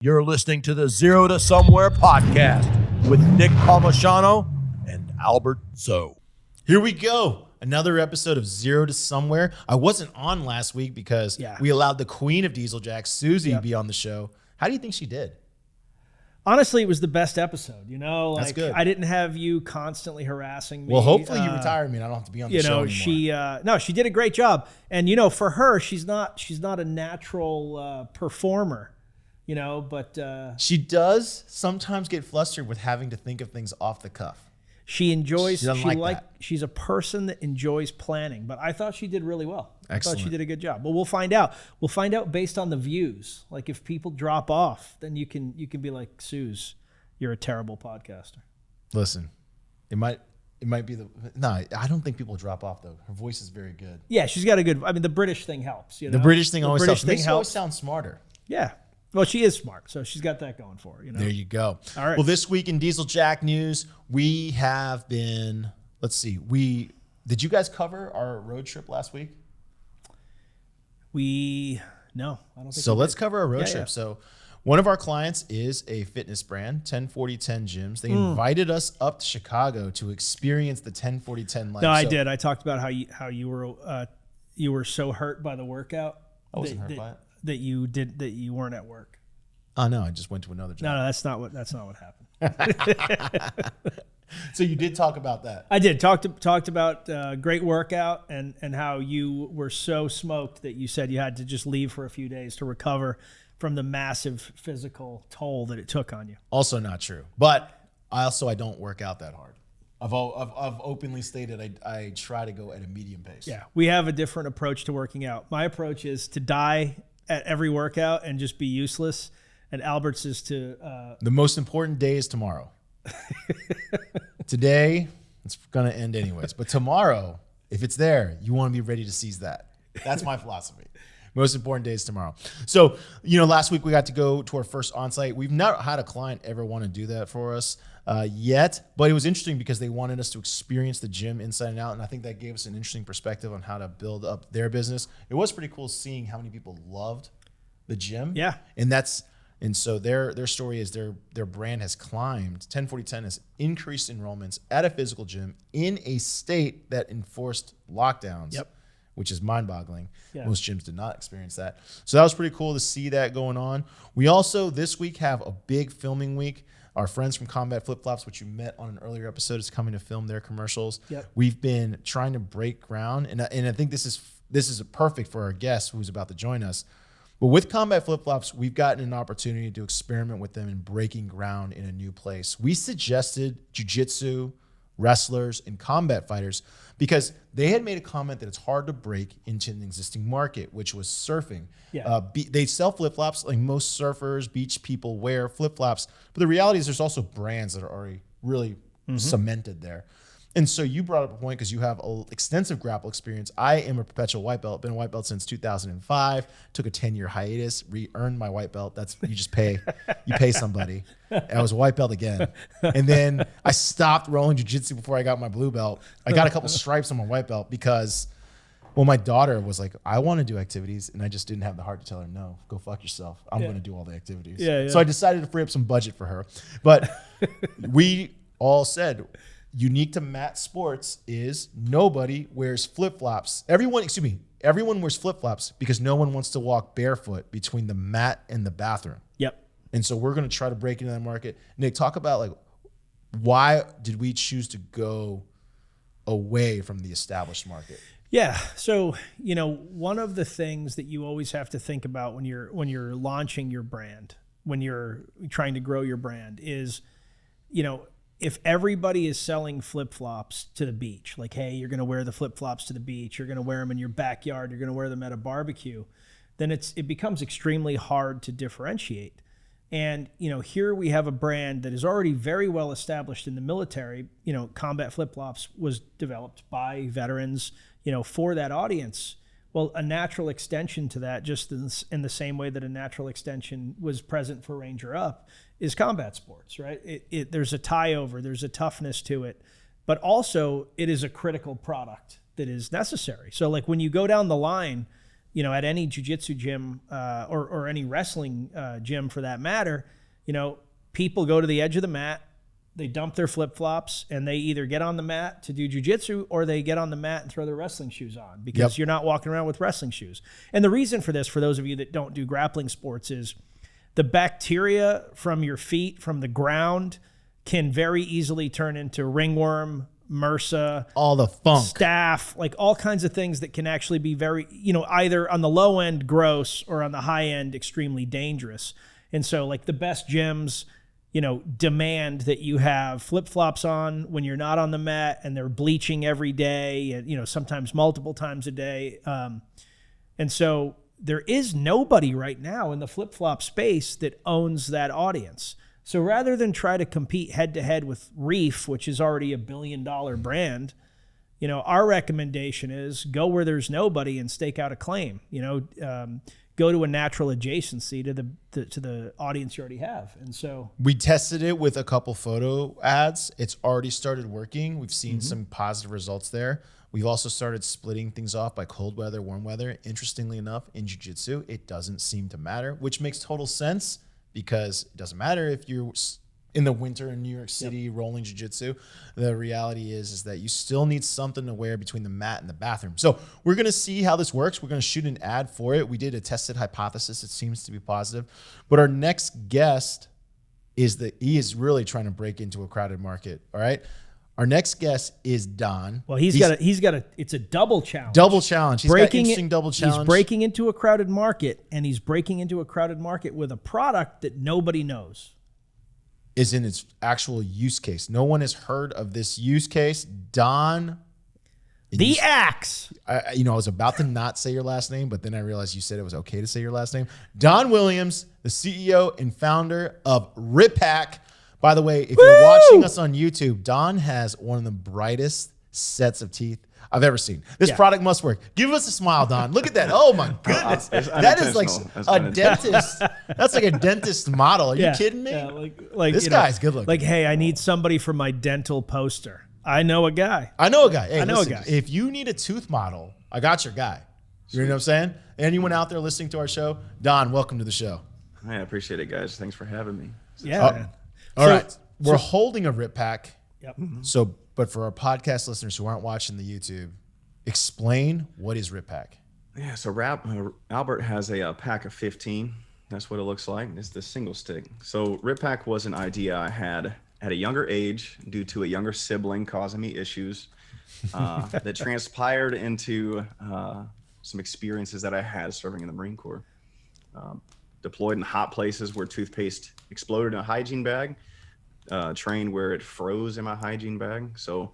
You're listening to the Zero to Somewhere podcast with Nick Palmisano and Albert Zoe. Here we go. Another episode of Zero to Somewhere. I wasn't on last week because we allowed the queen of Diesel Jack, Susie, to be on the show. How do you think she did? Honestly, it was the best episode. You know, That's good. I didn't have you constantly harassing me. Well, hopefully you retire me and I don't have to be on the show anymore. She did a great job. And, you know, for her, she's not a natural performer. You know, but she does sometimes get flustered with having to think of things off the cuff. She enjoys. She's a person that enjoys planning. But I thought she did really well. Excellent. I thought she did a good job. But we'll find out. We'll find out based on the views. Like if people drop off, then you can be like, Suze, you're a terrible podcaster. Listen, it might be I don't think people drop off though. Her voice is very good. Yeah, she's got a good. I mean, the British thing helps. You know? The British thing always helps. Makes She always sound smarter. Yeah. Well, she is smart, so she's got that going for her. You know? There you go. All right. Well, this week in Diesel Jack news, we have been. Let's see. Did you guys cover our road trip last week? No, I don't think so. Let's cover our road trip. Yeah. So, one of our clients is a fitness brand, 104010 Gyms. They invited us up to Chicago to experience the 104010 life. No, I did. I talked about how you were so hurt by the workout. I wasn't hurt by it. That you weren't at work. Oh no, I just went to another job. No, that's not what happened. So you did talk about that. I did talked about great workout and how you were so smoked that you said you had to just leave for a few days to recover from the massive physical toll that it took on you. Also not true, but I don't work out that hard. I've openly stated I try to go at a medium pace. Yeah, we have a different approach to working out. My approach is to die at every workout and just be useless. And Albert's is to... The most important day is tomorrow. Today, it's going to end anyways. But tomorrow, if it's there, you want to be ready to seize that. That's my philosophy. Most important day is tomorrow. So, last week we got to go to our first on-site. We've not had a client ever want to do that for us yet, but it was interesting because they wanted us to experience the gym inside and out, and I think that gave us an interesting perspective on how to build up their business. It was pretty cool seeing how many people loved the gym. Yeah. And so their story is their brand has climbed. 104010 has increased enrollments at a physical gym in a state that enforced lockdowns. Yep. Which is mind-boggling. Yeah. Most gyms did not experience that. So that was pretty cool to see that going on. We also, this week, have a big filming week. Our friends from Combat Flip Flops, which you met on an earlier episode, is coming to film their commercials. Yep. We've been trying to break ground, and I think this is perfect for our guest who's about to join us. But with Combat Flip Flops, we've gotten an opportunity to experiment with them in breaking ground in a new place. We suggested jiu-jitsu, wrestlers, and combat fighters because they had made a comment that it's hard to break into an existing market, which was surfing. Yeah. They sell flip-flops like most surfers, beach people wear flip-flops. But the reality is there's also brands that are already really cemented there. And so you brought up a point because you have extensive grapple experience. I am a perpetual white belt, been a white belt since 2005, took a 10-year hiatus, re-earned my white belt. That's, you just pay, you pay somebody. And I was a white belt again. And then I stopped rolling jiu-jitsu before I got my blue belt. I got a couple stripes on my white belt because, well, my daughter was like, I want to do activities. And I just didn't have the heart to tell her, no, go fuck yourself. I'm going to do all the activities. Yeah. So I decided to free up some budget for her. But we all said, unique to mat sports is nobody wears flip-flops. Everyone wears flip-flops because no one wants to walk barefoot between the mat and the bathroom. Yep. And so we're going to try to break into that market. Nick, talk about like why did we choose to go away from the established market? Yeah. So, one of the things that you always have to think about when you're launching your brand, when you're trying to grow your brand is, if everybody is selling flip-flops to the beach, like, hey, you're going to wear the flip-flops to the beach, you're going to wear them in your backyard, you're going to wear them at a barbecue, then it becomes extremely hard to differentiate. And, here we have a brand that is already very well established in the military. Combat Flip-Flops was developed by veterans, for that audience. Well, a natural extension to that, just in the same way that a natural extension was present for Ranger Up, is combat sports, right? There's a tie over, there's a toughness to it, but also it is a critical product that is necessary. So like when you go down the line, at any jiu-jitsu gym or any wrestling gym for that matter, people go to the edge of the mat, they dump their flip-flops, and they either get on the mat to do jiu-jitsu or they get on the mat and throw their wrestling shoes on because you're not walking around with wrestling shoes. And the reason for this, for those of you that don't do grappling sports, is the bacteria from your feet, from the ground, can very easily turn into ringworm, MRSA, all the funk, staph, like all kinds of things that can actually be very, either on the low end gross or on the high end extremely dangerous. And so like the best gyms, demand that you have flip-flops on when you're not on the mat, and they're bleaching every day and, sometimes multiple times a day. And so there is nobody right now in the flip-flop space that owns that audience. So rather than try to compete head-to-head with Reef, which is already $1 billion brand, our recommendation is go where there's nobody and stake out a claim. Go to a natural adjacency to the audience you already have. And so we tested it with a couple photo ads. It's already started working. We've seen some positive results there. We've also started splitting things off by cold weather, warm weather. Interestingly enough, in jiu-jitsu, it doesn't seem to matter, which makes total sense because it doesn't matter if you're in the winter in New York City rolling jiu-jitsu. The reality is that you still need something to wear between the mat and the bathroom. So we're going to see how this works. We're going to shoot an ad for it. We did a tested hypothesis. It seems to be positive. But our next guest is he is really trying to break into a crowded market. All right. Our next guest is Don. Well, it's a double challenge. Double challenge. He's got an interesting double challenge. He's breaking into a crowded market, and he's breaking into a crowded market with a product that nobody knows. Is in its actual use case. No one has heard of this use case. Don. The Axe. I was about to not say your last name, but then I realized you said it was okay to say your last name. Don Williams, the CEO and founder of RipPak. By the way, if you're watching us on YouTube, Don has one of the brightest sets of teeth I've ever seen. This product must work. Give us a smile, Don. Look at that. Oh my goodness. That is like a dentist. That's like a dentist model. Are you kidding me? Yeah, like this guy's good looking. Like, hey, I need somebody for my dental poster. I know a guy. Hey, I know a guy. If you need a tooth model, I got your guy. You know what I'm saying? Anyone out there listening to our show? Don, welcome to the show. I appreciate it, guys. Thanks for having me. Yeah. All right. We're holding a RipPak. Yep. So, but for our podcast listeners who aren't watching the YouTube, explain what is RipPak. Yeah, so Albert has a pack of 15. That's what it looks like. It's the single stick. So RipPak was an idea I had at a younger age due to a younger sibling causing me issues that transpired into some experiences that I had serving in the Marine Corps. Deployed in hot places where toothpaste exploded in a hygiene bag, trained where it froze in my hygiene bag. So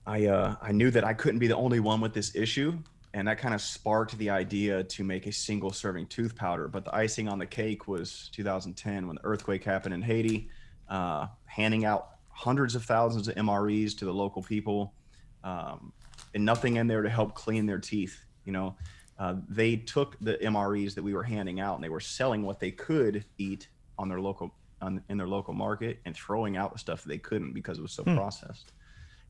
I knew that I couldn't be the only one with this issue, and that kind of sparked the idea to make a single serving tooth powder. But the icing on the cake was 2010 when the earthquake happened in Haiti, handing out hundreds of thousands of MREs to the local people, and nothing in there to help clean their teeth. They took the MREs that we were handing out and they were selling what they could eat on their local in their local market and throwing out the stuff that they couldn't because it was so processed.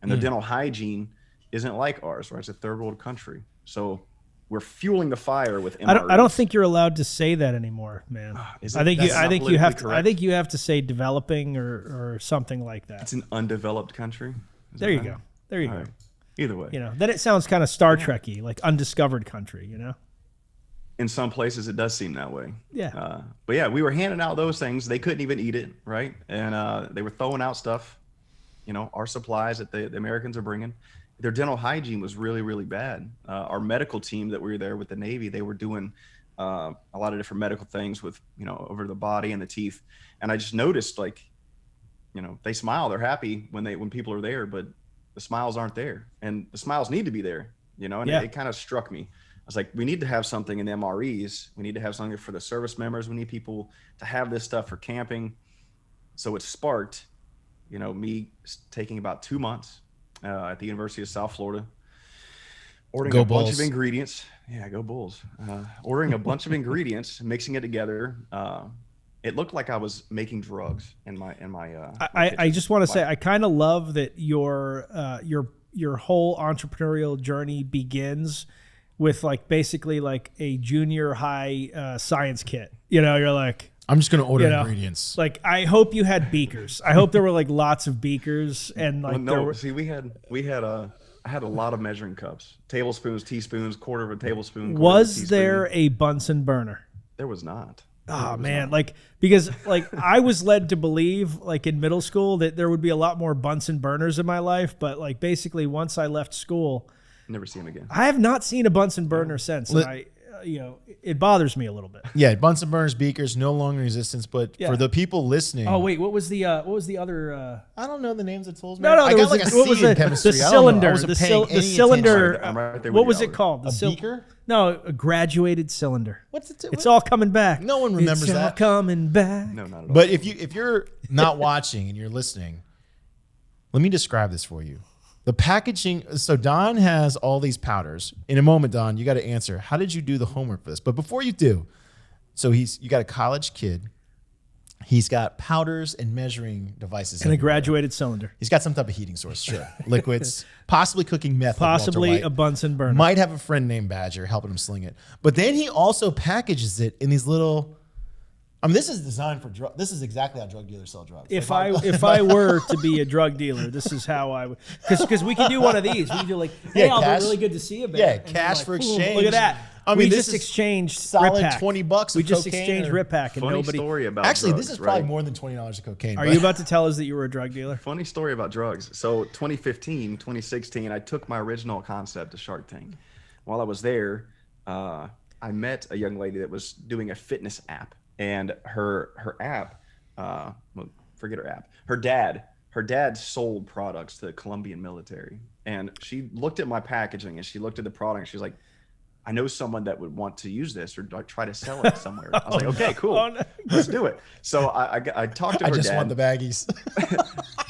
And their dental hygiene isn't like ours, right? It's a third world country. So we're fueling the fire with MREs. I don't think you're allowed to say that anymore, man. I think you have to say developing or something like that. It's an undeveloped country. There you go. Right. Either way. Then it sounds kind of Star Trek-y, like undiscovered country, In some places it does seem that way. Yeah. But yeah, we were handing out those things. They couldn't even eat it, right? And they were throwing out stuff, our supplies that the Americans are bringing. Their dental hygiene was really, really bad. Our medical team that we were there with the Navy, they were doing a lot of different medical things with, over the body and the teeth. And I just noticed, they smile, they're happy when people are there, but the smiles aren't there, and the smiles need to be there, and it kind of struck me. I was like, we need to have something in the MREs. We need to have something for the service members. We need people to have this stuff for camping. So it sparked, me taking about 2 months at the University of South Florida, ordering a bunch of ingredients. Yeah, go Bulls. Ordering a bunch of ingredients, mixing it together. It looked like I was making drugs in my. I just want to say I kind of love that your whole entrepreneurial journey begins with like basically like a junior high science kit. You know, you're like, I'm just gonna order you know, ingredients. like, I hope you had beakers. I hope there were like lots of beakers and like Well, there were, see, I had a lot of measuring cups, tablespoons, teaspoons, quarter of a tablespoon. quarter of a was teaspoon. there a Bunsen burner? There was not. Oh man, like, because like I was led to believe like in middle school that there would be a lot more Bunsen burners in my life, but like basically once I left school, Never see him again. I have not seen a Bunsen burner since, and I, you know, it bothers me a little bit. Yeah, Bunsen burners, beakers, no longer in existence. But Yeah. for the people listening, Oh wait, what was the other? I don't know the names of tools. No, Man. no, I there got was like a what C was in the chemistry. I don't know. I cylinder? wasn't The, paying the any cylinder. attention. I'm right there with What you, was it Albert. called? The A beaker? No, a graduated cylinder. What's it? It's all coming back. No one remembers it's all that. coming back. No, not at all. But if you're not watching and you're listening, let me describe this for you. The packaging. So Don has all these powders. In a moment, Don, you got to answer. How did you do the homework for this? But before you do, so you got a college kid. He's got powders and measuring devices. And a everywhere. graduated cylinder. He's got some type of heating source, sure. Liquids, possibly cooking meth. like Walter Possibly White. a Bunsen burner. Might have a friend named Badger helping him sling it. But then he also packages it in these little. I mean, this is designed for drug. This is exactly how drug dealers sell drugs. If I were to be a drug dealer, this is how I would, because we can do one of these. We can do like, hey, Yeah, Albert, cash. really good to see you, man. Yeah, And then cash like, for boom, exchange. Look at that. I We mean, just this is exchanged solid RipPak. $20 We of just cocaine exchanged or- RipPak, and Funny nobody. story about Actually, drugs, this is probably right? more than $20 of cocaine. Are but- you about to tell us that you were a drug dealer? Funny story about drugs. So 2015, 2016, I took my original concept to Shark Tank. While I was there, I met a young lady that was doing a fitness app, and her app, well, forget her app. Her dad sold products to the Colombian military, and she looked at my packaging and she looked at the product. And she's like, I know someone that would want to use this or like try to sell it somewhere. I was like, okay, cool, Oh, no. let's do it. So I talked to I her just dad. want the baggies.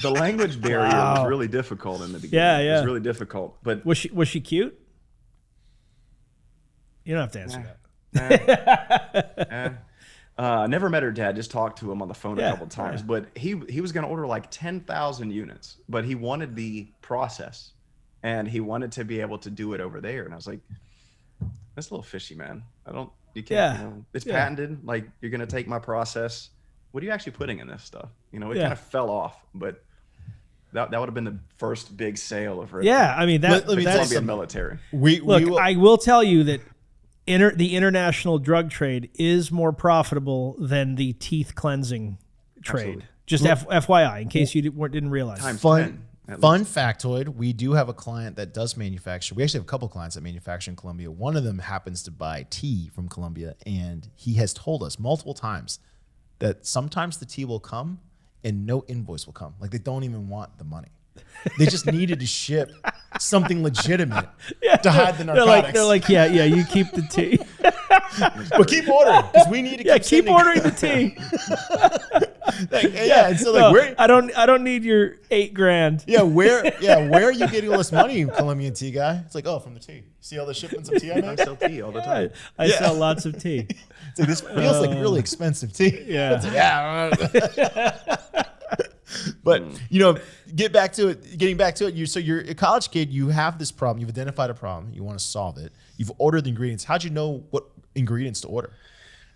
The language barrier Wow. was really difficult in the beginning. Yeah, It yeah. was really difficult. But Was she cute? You don't have to answer that. I never met her dad, just talked to him on the phone Yeah, a couple times. yeah. But he was going to order like 10,000 units, but he wanted the process and he wanted to be able to do it over there. And I was like, that's a little fishy, man. You can't, Yeah, it's yeah. patented. Like, you're going to take my process. What are you actually putting in this stuff? It Yeah. kind of fell off, but that would have been the first big sale of RipPak. Yeah, I mean that. Let me The tell you that's, Colombian military. we look, will, I will tell you that the international drug trade is more profitable than the teeth cleansing trade. Absolutely. Just FYI, in case you didn't realize. Times fun 10, at fun factoid. We do have a client that does manufacture. We actually have a couple clients that manufacture in Colombia. One of them happens to buy tea from Colombia, and he has told us multiple times that sometimes the tea will come and no invoice will come. Like they don't even want the money. They just needed to ship something legitimate to hide the narcotics. They're like, yeah, you keep the tea. but keep ordering because we need to Yeah, keep keep sending- ordering the tea. Yeah, and so like where? I don't need your $8,000. Yeah, where are you getting all this money, Colombian tea guy? It's like, oh, from the tea. See all the shipments of tea I I make? sell tea all the time. I sell lots of tea. It's like, this feels like really expensive tea. Yeah. It's like, yeah. But getting back to it, so you're a college kid, you have this problem, you've identified a problem, you want to solve it, you've ordered the ingredients. How'd you know what ingredients to order?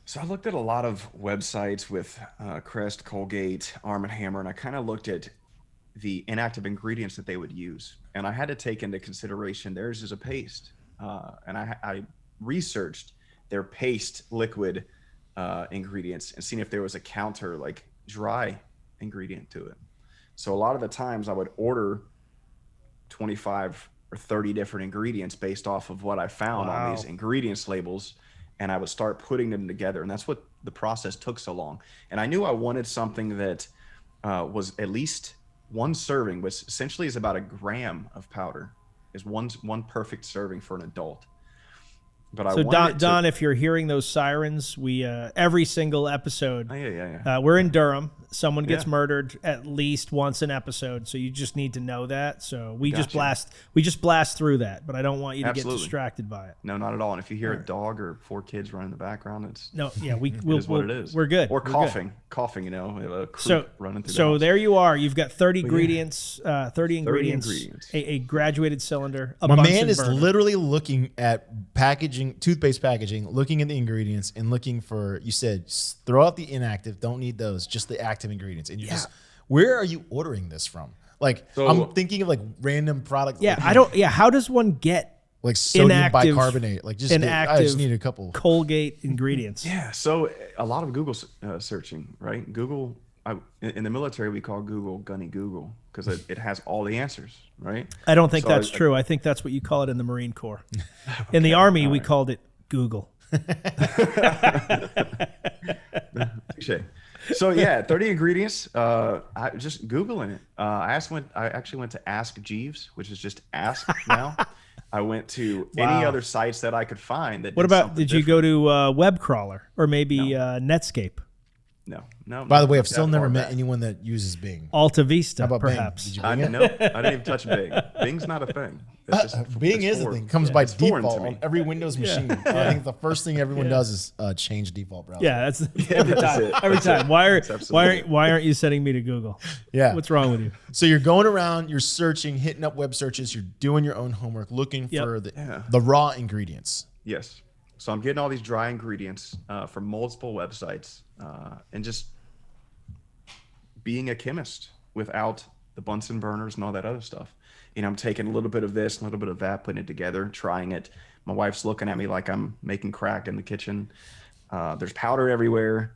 So I looked at a lot of websites with Crest, Colgate, Arm & Hammer, and I kind of looked at the inactive ingredients that they would use. And I had to take into consideration theirs is a paste. And I researched their paste liquid ingredients and seen if there was a counter like dry ingredient to it. So a lot of the times I would order 25 or 30 different ingredients based off of what I found on these ingredients labels, and I would start putting them together. And that's what the process took so long. And I knew I wanted something that was at least one serving, which essentially is about a gram of powder, is one perfect serving for an adult. But So Don, if you're hearing those sirens, we every single episode, yeah. we're in Durham, Someone gets murdered at least once an episode, so you just need to know that. So we just blast through that, but I don't want you to get distracted by it. No, not at all. And if you hear a dog or 4 kids running in the background, it's what it is. We're good. Or coughing, you know, a creek running through the house. There you are. You've got 30 ingredients, 30 ingredients. A graduated cylinder. My man is literally looking at packaging, toothpaste packaging, looking at the ingredients and looking for, you said, throw out the inactive, don't need those, just the active ingredients. And you just, where are you ordering this from? Like, I'm thinking of like random product. Yeah, like, how does one get like sodium inactive, bicarbonate? Like just, I just need a couple Colgate ingredients. Yeah, so a lot of Google searching, right? Google, in the military, we call Google Gunny Google because it has all the answers, right? I don't think that's true. I think that's what you call it in the Marine Corps. In the Army, we called it Google. Touché. So yeah, 30 ingredients. I just Googling it. I actually went to Ask Jeeves, which is just Ask now. I went to any other sites that I could find. That what about? Did you go to Web Crawler or maybe Netscape? No. By the way, I've still never met anyone that uses Bing. Alta Vista, How about perhaps. Bing? Did you I Bing didn't even touch Bing. Bing's not a thing. Bing is a thing. It comes by default on every Windows machine. I think the first thing everyone does is change default browser. Yeah, that's every time. Every time. Why aren't you sending me to Google? Yeah. What's wrong with you? So you're going around, you're searching, hitting up web searches, you're doing your own homework, looking for the raw ingredients. Yes. So I'm getting all these dry ingredients from multiple websites and just being a chemist without the Bunsen burners and all that other stuff. You know, I'm taking a little bit of this, a little bit of that, putting it together, trying it. My wife's looking at me like I'm making crack in the kitchen. There's powder everywhere.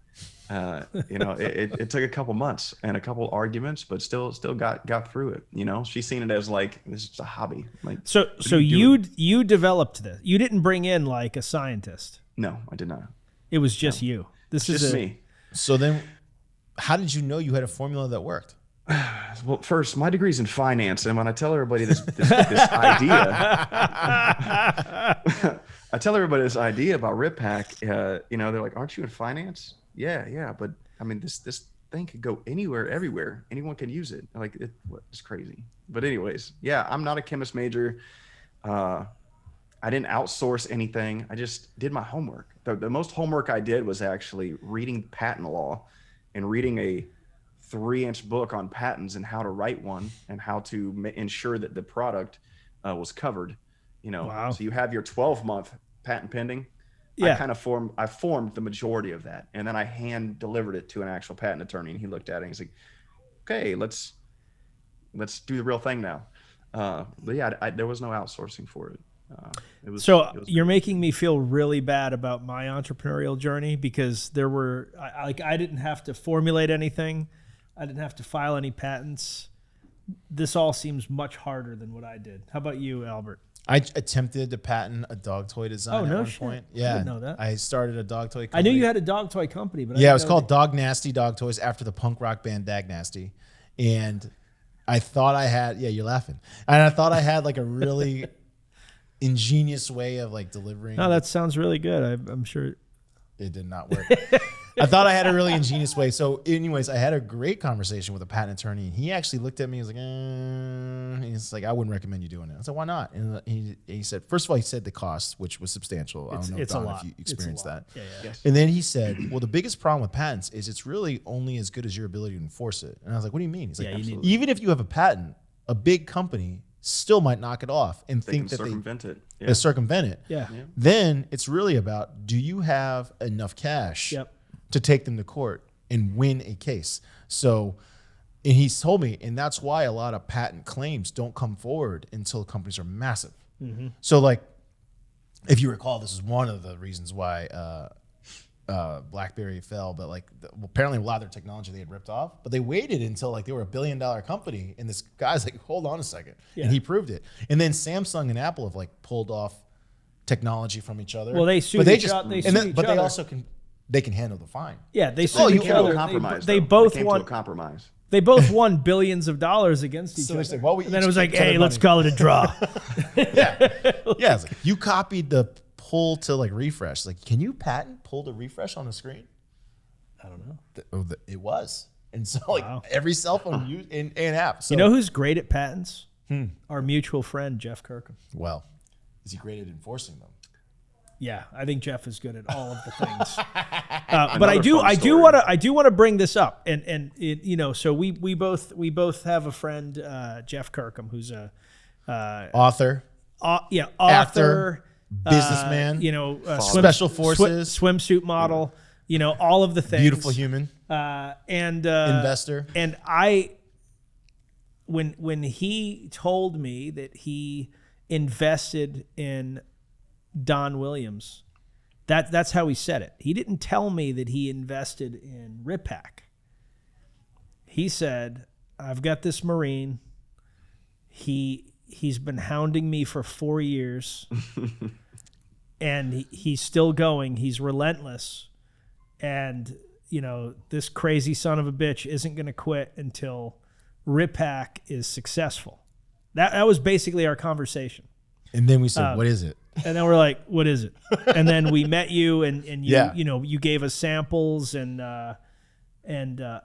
You know, it took a couple months and a couple arguments, but still got through it. You know, she's seen it as like, this is a hobby. Like, so you developed this. You didn't bring in like a scientist. No, I did not. It was just you. This is just me. So then how did you know you had a formula that worked? Well, first, my degree's in finance, and when I tell everybody this idea, I tell everybody this idea about RipPak. You know, they're like, "Aren't you in finance?" Yeah, but I mean, this thing could go anywhere, everywhere. Anyone can use it. Like, it's crazy. But anyways, yeah, I'm not a chemist major. I didn't outsource anything. I just did my homework. The most homework I did was actually reading patent law and reading a 3-inch book on patents and how to write one and how to ensure that the product was covered. You know, so you have your 12-month patent pending. Yeah. I formed the majority of that, and then I hand delivered it to an actual patent attorney, and he looked at it and he's like, "Okay, let's do the real thing now." But yeah, there was no outsourcing for it. You're making me feel really bad about my entrepreneurial journey because I didn't have to formulate anything. I didn't have to file any patents. This all seems much harder than what I did. How about you, Albert? I attempted to patent a dog toy design at one point. Yeah, I didn't know that. I started a dog toy company. I knew you had a dog toy company, but it was called Dog Nasty Dog Toys after the punk rock band Dag Nasty. And I thought I had, you're laughing. And I thought I had like a really ingenious way of like delivering. No, that sounds really good. I'm sure. It did not work. I thought I had a really ingenious way. So anyways, I had a great conversation with a patent attorney, and he actually looked at me and was like, he's like, I wouldn't recommend you doing it. I said, why not? And he said, first of all, he said the cost, which was substantial. I don't know, Don, if you experienced that. Yeah. Yes. And then he said, well, the biggest problem with patents is it's really only as good as your ability to enforce it. And I was like, what do you mean? He's like, even if you have a patent, a big company still might knock it off and think that they circumvent it. Yeah. Then it's really about, do you have enough cash to take them to court and win a case? So, and he told me, and that's why a lot of patent claims don't come forward until companies are massive. Mm-hmm. So like, if you recall, this is one of the reasons why BlackBerry fell, but like apparently a lot of their technology they had ripped off, but they waited until like they were $1 billion company, and this guy's like, hold on a second, and he proved it. And then Samsung and Apple have like pulled off technology from each other. Well, they sued each other. But they also can handle the fine. Yeah, they sued each other. They both won. Compromise. They both won billions of dollars against each other. Said, well, and then it was like, hey, let's call it a draw. It's like, you copied the pull to like refresh. Like, can you patent pull to refresh on the screen? I don't know. It was. And so like every cell phone in app. So, You know who's great at patents? Our mutual friend, Jeff Kirkham. well, is he great at enforcing them? Yeah, I think Jeff is good at all of the things. But I do story. want to bring this up, and so we both have a friend, Jeff Kirkham, who's a Author, author, actor, businessman, special forces, swimsuit model, all of the things. beautiful human, and investor. And when he told me that he invested in Don Williams, that's how he said it. He didn't tell me that he invested in RipPak. He said, "I've got this Marine. He's been hounding me for 4 years, and he's still going. He's relentless, and this crazy son of a bitch isn't going to quit until RipPak is successful." That was basically our conveation. And then we said, "What is it?" And then we're like, "What is it?" And then we met you, and you Yeah. you gave us samples, and I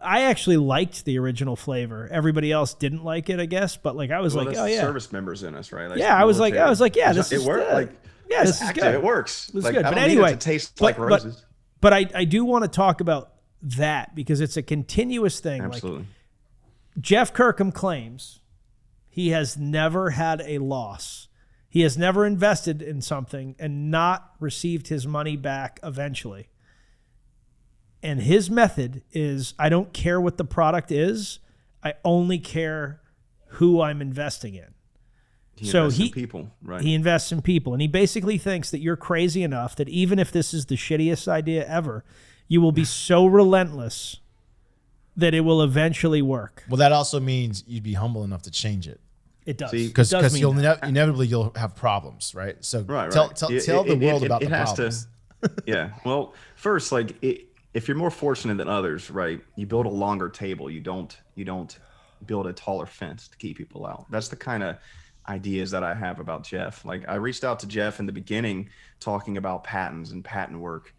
actually liked the original flavor. Everybody else didn't like it, I guess, but like I was like, that's "Oh the yeah." service members in us, right? That's Yeah, I was like, "Yeah, this it is worked. good. Yeah, it's this is active. good. It works. It's Like, good." I But don't need anyway, it to taste like roses. But I do want to talk about that because it's a continuous thing. Absolutely. Like Jeff Kirkham claims he has never had a loss. He has never invested in something and not received his money back eventually. And his method is, I don't care what the product is. I only care who I'm investing in. He invests in people, right? He invests in people. And he basically thinks that you're crazy enough that even if this is the shittiest idea ever, you will be so relentless that it will eventually work. Well, that also means you'd be humble enough to change it. It does. Because It does mean that. inevitably you'll have problems, right? So Right. tell the world about the has problems. Yeah. Well, first, if you're more fortunate than others, right? You build a longer table. You don't build a taller fence to keep people out. That's the kind of ideas that I have about Jeff. Like I reached out to Jeff in the beginning talking about patents and patent work.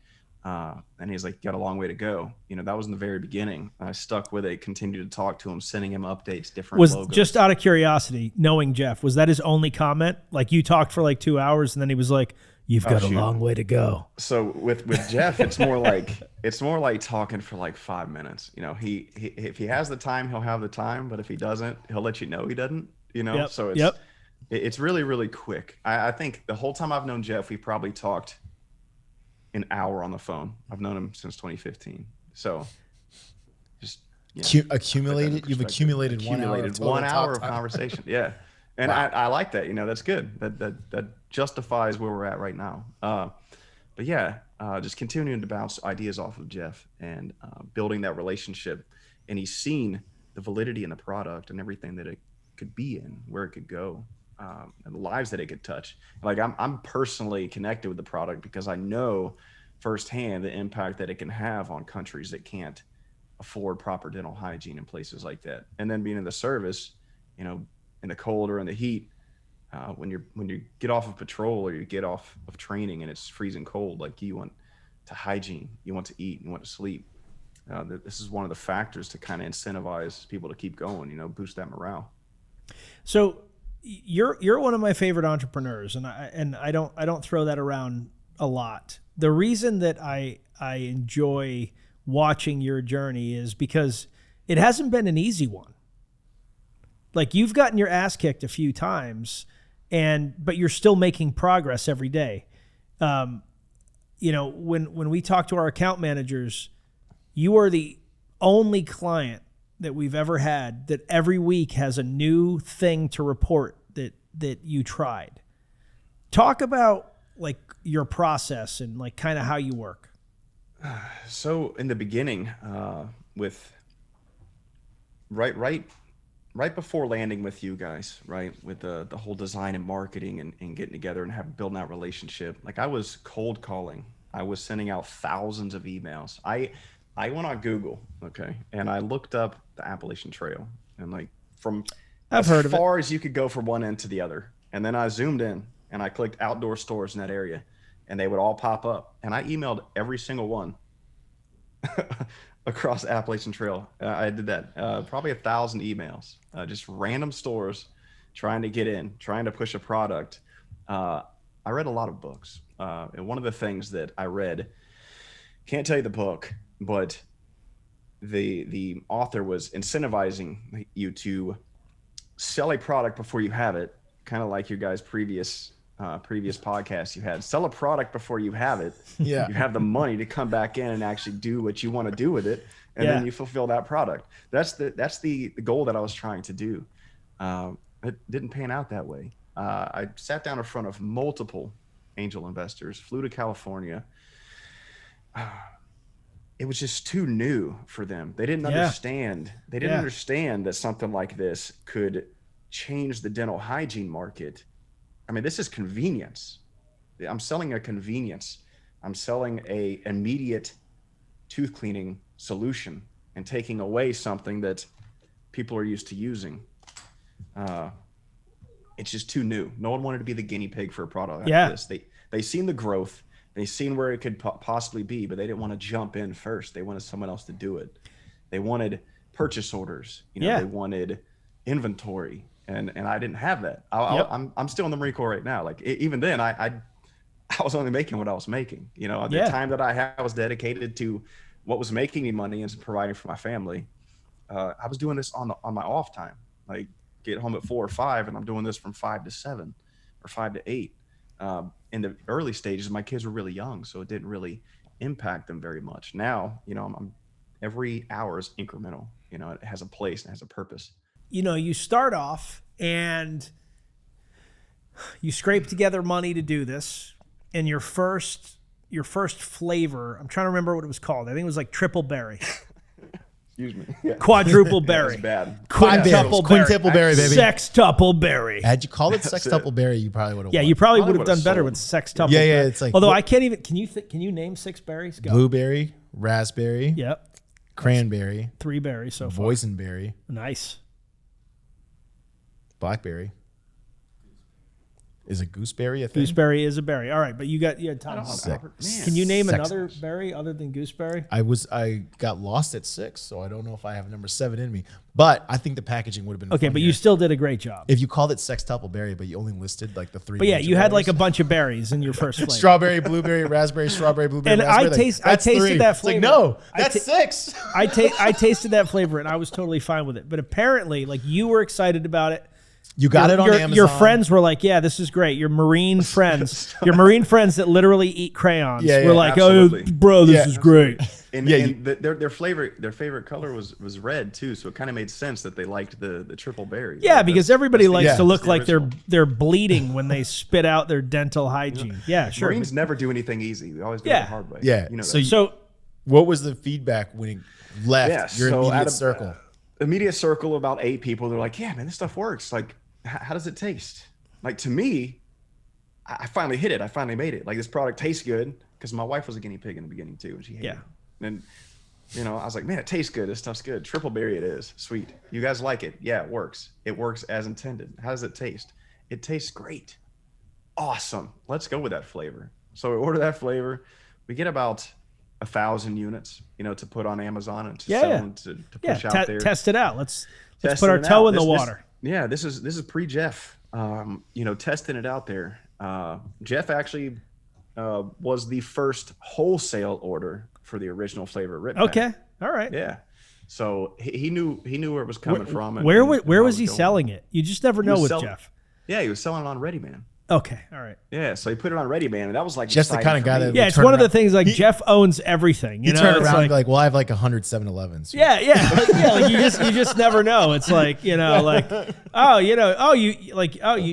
And he's like, got a long way to go. That was in the very beginning. I stuck with it, continued to talk to him, sending him updates, different logos. Just out of curiosity, knowing Jeff, was that his only comment? Like you talked for like 2 hours and then he was like, "You've got a long way to go." So with Jeff, it's more like talking for like 5 minutes. He if he has the time, he'll have the time, but if he doesn't, he'll let you know he doesn't. Yep, So it's really, really quick. I think the whole time I've known Jeff, we probably talked an hour on the phone. I've known him since 2015. So just You've accumulated 1 hour of total 1 hour of talk time. conversation. Yeah. And wow. I like that. That's good. That justifies where we're at right now. But yeah, just continuing to bounce ideas off of Jeff and building that relationship. And he's seen the validity in the product and everything that it could be in, where it could go, and the lives that it could touch. Like I'm personally connected with the product because I know firsthand the impact that it can have on countries that can't afford proper dental hygiene in places like that. And then being in the service, in the cold or in the heat, when you get off of patrol or you get off of training and it's freezing cold, like you want to hygiene, you want to eat, you want to sleep. This is one of the factors to kind of incentivize people to keep going, boost that morale. So you're one of my favorite entrepreneurs, and I don't throw that around a lot. The reason that I enjoy watching your journey is because it hasn't been an easy one. Like you've gotten your ass kicked a few times, but you're still making progress every day. When we talk to our account managers, you are the only client that we've ever had that every week has a new thing to report that you tried. Talk about like your process and like kind of how you work. So in the beginning, with right before landing with you guys, right, with the whole design and marketing and getting together and building that relationship, like I was cold calling. I was sending out thousands of emails. I went on Google, okay, and I looked up the Appalachian Trail and like from I've heard of it. as far as you could go from one end to the other. And then I zoomed in and I clicked outdoor stores in that area and they would all pop up. And I emailed every single one across Appalachian Trail. I did that. Probably 1,000 emails, just random stores trying to get in, trying to push a product. I read a lot of books. And one of the things that I read, can't tell you the book, but the author was incentivizing you to sell a product before you have it, kind of like your guys' previous podcasts you had. Sell a product before you have it. Yeah. You have the money to come back in and actually do what you want to do with it, and then you fulfill that product. That's the goal that I was trying to do. It didn't pan out that way. I sat down in front of multiple angel investors, flew to California. It was just too new for them. They didn't understand. They didn't understand that something like this could change the dental hygiene market. I mean, this is convenience. I'm selling a convenience. I'm selling a immediate tooth cleaning solution and taking away something that people are used to using. It's just too new. No one wanted to be the guinea pig for a product like this. They seen the growth. They seen where it could possibly be, but they didn't want to jump in first. They wanted someone else to do it. They wanted purchase orders. They wanted inventory, and I didn't have that. I'm still in the Marine Corps right now. Like even then, I was only making what I was making. The time that I had was dedicated to what was making me money and providing for my family. I was doing this on my off time. Like get home at 4 or 5, and I'm doing this from 5 to 7 or 5 to 8. In the early stages, my kids were really young, so it didn't really impact them very much. Now, I'm every hour is incremental. It has a place and has a purpose. You start off and you scrape together money to do this, and your first flavor, I'm trying to remember what it was called. I think it was like triple berry. Excuse me. Yeah. Quadruple berry. That's bad. Quintuple berry. Quintuple berry, baby. Sextuple berry. Had you called it sextuple berry, you probably would have. Yeah, you probably would have done better with sextuple. Yeah, berry. it's like. Although I can't even. Can you name 6 berries? Go. Blueberry, raspberry. Yep. Cranberry. 3 berries so far. Boysenberry. Nice. Blackberry. Is it gooseberry a thing? Gooseberry is a berry. All right, but you had time. Can you name another berry other than gooseberry? I got lost at 6, so I don't know if I have number 7 in me. But I think the packaging would have been okay. funnier But you still did a great job. if you called it sextuple berry, but you only listed like the 3. But yeah, major you had berries. like a bunch of berries in your first flavor. Strawberry, blueberry, raspberry, strawberry, blueberry, And raspberry. I tasted 3. that flavor. It's like, no, that's 6. I tasted that flavor and I was totally fine with it. But apparently, like you were excited about it. You got it on Amazon. Your friends were like, "Yeah, this is great." Your Marine friends, that literally eat crayons, were like, absolutely. "Oh, bro, this is great." And their favorite color was red too, so it kind of made sense that they liked the triple berry. Yeah, because everybody likes to look the like original. they're bleeding when they spit out their dental hygiene. Yeah, sure. Marines never do anything easy. We always do it the hard way. Yeah. So what was the feedback when it left your immediate circle? Immediate circle, about 8 people. They're like, "Yeah, man, this stuff works. Like, how does it taste?" Like, to me, I finally hit it. I finally made it. Like, this product tastes good, because my wife was a guinea pig in the beginning too, and she hated it. And I was like, man, it tastes good. This stuff's good. Triple berry it is. Sweet. You guys like it? Yeah, it works. It works as intended. How does it taste? It tastes great. Awesome. Let's go with that flavor. So we order that flavor. We get about 1,000 units, to put on Amazon and to sell and to push out there. Test it out. Let's put our toe in the water. This is pre-Jeff, testing it out there. Jeff actually was the first wholesale order for the original flavor RipPak. Okay, all right. Yeah, so he knew where it was coming from. Where was he selling it? You just never know with Jeff. Yeah, he was selling it on Ready Man. Okay, all right. Yeah, so he put it on Ready Man, and that was like just the kind of guy that it's one of the things like Jeff owns everything. You turn around and be like, well, I have like 100 7-Elevens. Yeah. Like you just never know. It's like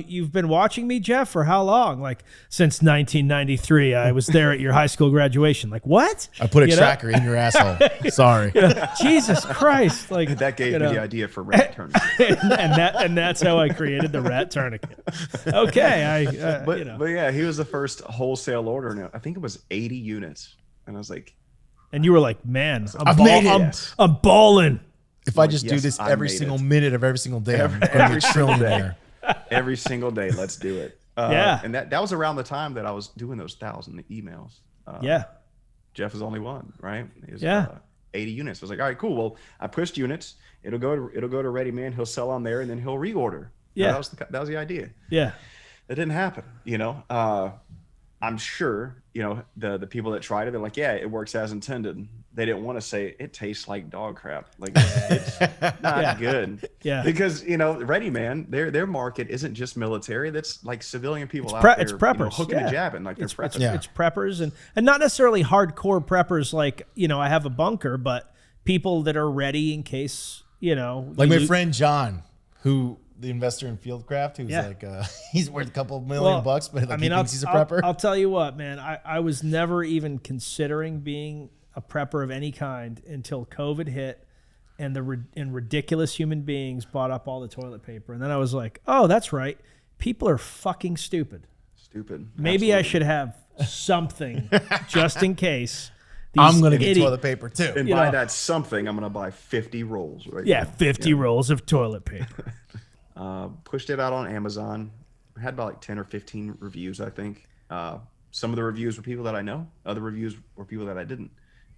you've been watching me, Jeff, for how long? Like since 1993. I was there at your high school graduation. Like what? I put a tracker in your asshole. Sorry. Jesus Christ! Like that gave me the idea for rat tourniquet, and that's how I created the rat tourniquet. Okay, but yeah, he was the first wholesale order. And I think it was 80 units, and I was like, and you were like, man, I'm balling. If I just do this every single minute of every single day, I'm going to be a trillionaire. Every single day, let's do it. And that was around the time that I was doing those 1,000 emails. Jeff is only one, right? 80 units. I was like, all right, cool. Well, I pushed units. It'll go to Ready Man. He'll sell on there, and then he'll reorder. Yeah. That was the idea. Yeah. That didn't happen. I'm sure, the people that tried it, they're like, yeah, it works as intended. They didn't want to say it tastes like dog crap. Like, it's not good. Yeah. Because, Ready Man, their market isn't just military. That's like civilian people out there. It's preppers. Hooking and jabbing. Like, they're preppers. It's preppers and not necessarily hardcore preppers like, I have a bunker, but people that are ready in case, Like my friend John, who... the investor in Fieldcraft, who's like, he's worth a couple $1 million, but like, he thinks he's a prepper. I'll tell you what, man, I was never even considering being a prepper of any kind until COVID hit and ridiculous human beings bought up all the toilet paper. And then I was like, oh, that's right. People are fucking stupid. Maybe I should have something just in case. I'm going to get toilet paper too. And by that something, I'm going to buy 50 rolls. Right? Yeah, 50 rolls of toilet paper. Pushed it out on Amazon. I had about like 10 or 15 reviews, I think. Some of the reviews were people that I know. Other reviews were people that I didn't.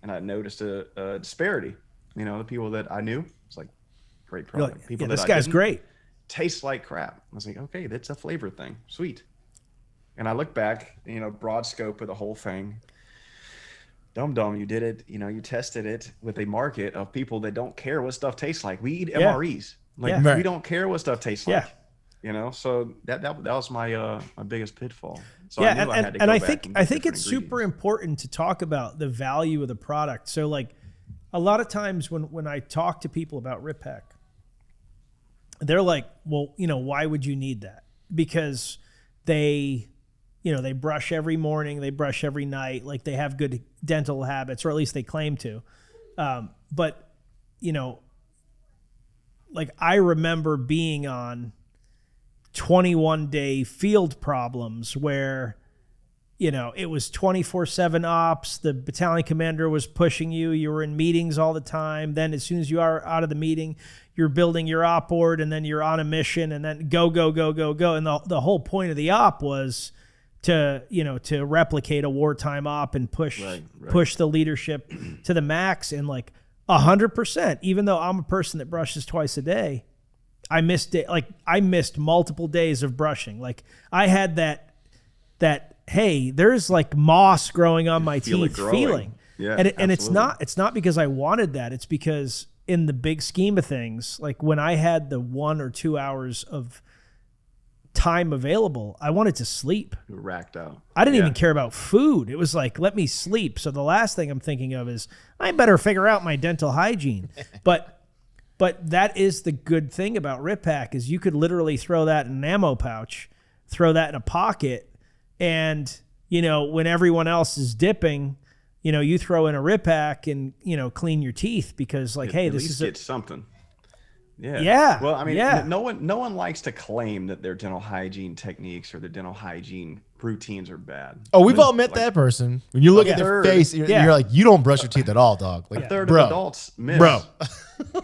And I noticed a disparity. The people that I knew, it's like, great product. Like, people that this I guy's didn't, great. Tastes like crap. I was like, okay, that's a flavor thing. Sweet. And I look back, broad scope of the whole thing. Dum-dum, you did it. You tested it with a market of people that don't care what stuff tastes like. We eat MREs. We don't care what stuff tastes like. So that was my my biggest pitfall. So I knew I had to go back and I think it's super important to talk about the value of the product. So like a lot of times when I talk to people about RipPak, they're like, well, why would you need that? Because they brush every morning, they brush every night, like they have good dental habits, or at least they claim to. But like I remember being on 21-day field problems where, it was 24/7 ops. The battalion commander was pushing you. You were in meetings all the time. Then as soon as you are out of the meeting, you're building your op board, and then you're on a mission, and then go. And the whole point of the op was to replicate a wartime op and push the leadership to the max. And like 100%, even though I'm a person that brushes twice a day, I missed multiple days of brushing. Like I had that hey, there's like moss growing on my teeth feeling. Yeah, and it's not because I wanted that. It's because in the big scheme of things, like when I had the 1 or 2 hours of time available, I wanted to sleep. You were racked out. I didn't even care about food. It was like, let me sleep. So the last thing I'm thinking of is I better figure out my dental hygiene. But that is the good thing about RipPak is you could literally throw that in an ammo pouch, throw that in a pocket, and when everyone else is dipping, you throw in a RipPak and clean your teeth because hey, this is get something. Yeah. Yeah. Well, I mean, no one likes to claim that their dental hygiene techniques or their dental hygiene routines are bad. Oh, we've all met that person. When you look at their face, you're like, you don't brush your teeth at all, dog. Like, a third of adults miss. Bro.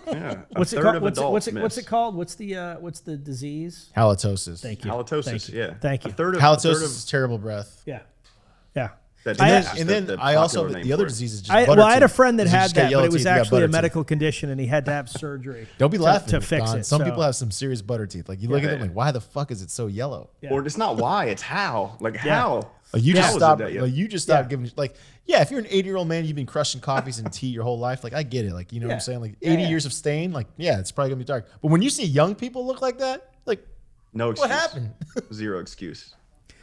Yeah. What's it called? What's the disease? Halitosis. Thank you. Halitosis. Thank you. Yeah. Thank you. Halitosis is terrible breath. Yeah. And then the other disease is just butter teeth. I had a friend that had that, but it was teeth, actually a medical condition, and he had to have surgery. Don't be laughing to fix Don. it. Some people have some serious butter teeth. Like you look at them, like, why the fuck is it so yellow? Yeah. Or it's not why, it's how. Like how. Like, you just stop. You just stop giving. Like, if you're an 80-year-old man, you've been crushing coffees and tea your whole life. Like, I get it. Like, you know what I'm saying? Like, 80 years of stain. Like, it's probably gonna be dark. But when you see young people look like that, like, no excuse. What happened? Zero excuse.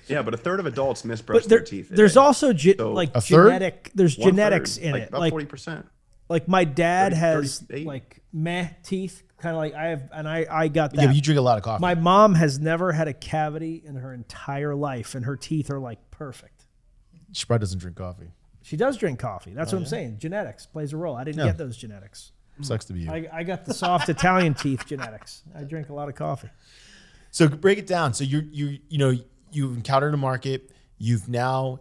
Yeah, but a third of adults misbrush their teeth. There's also genetic. There's genetics in it. About 40%. Like my dad has like meh teeth, kind of like I have, and I got that. Yeah, but you drink a lot of coffee. My mom has never had a cavity in her entire life, and her teeth are like perfect. She probably doesn't drink coffee. She does drink coffee. That's what I'm saying. Genetics plays a role. I didn't get those genetics. Sucks to be you. I got the soft Italian teeth genetics. I drink a lot of coffee. So break it down. So you've encountered a market. You've now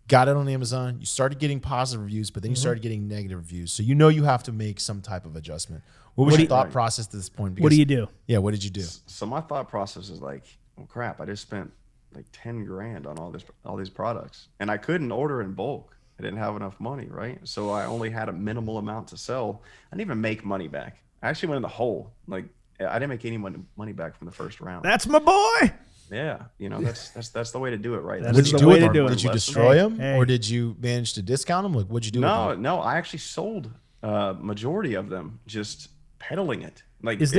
got it on Amazon. You started getting positive reviews, but then you started getting negative reviews. So you have to make some type of adjustment. What was your thought process to this point? What do you do? Yeah, what did you do? So my thought process is like, well, crap, I just spent like 10 grand on all these products, and I couldn't order in bulk. I didn't have enough money, right? So I only had a minimal amount to sell. I didn't even make money back. I actually went in the hole. Like, I didn't make any money back from the first round. That's my boy. Yeah, you know, that's the way to do it, right? That What'd is you the do way with to them? do it. Did you Lesson. destroy them, Hey. or did you manage to discount them? Like, what'd you do? with them? No, I actually sold majority of them, just peddling it. Like, Is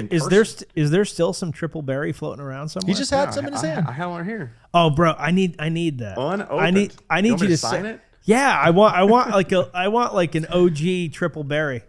there still some triple berry floating around somewhere? He just had some in his hand. I have one here. Oh, bro, I need that. Unopened. I need you to sign it. Yeah, I want like an OG triple berry.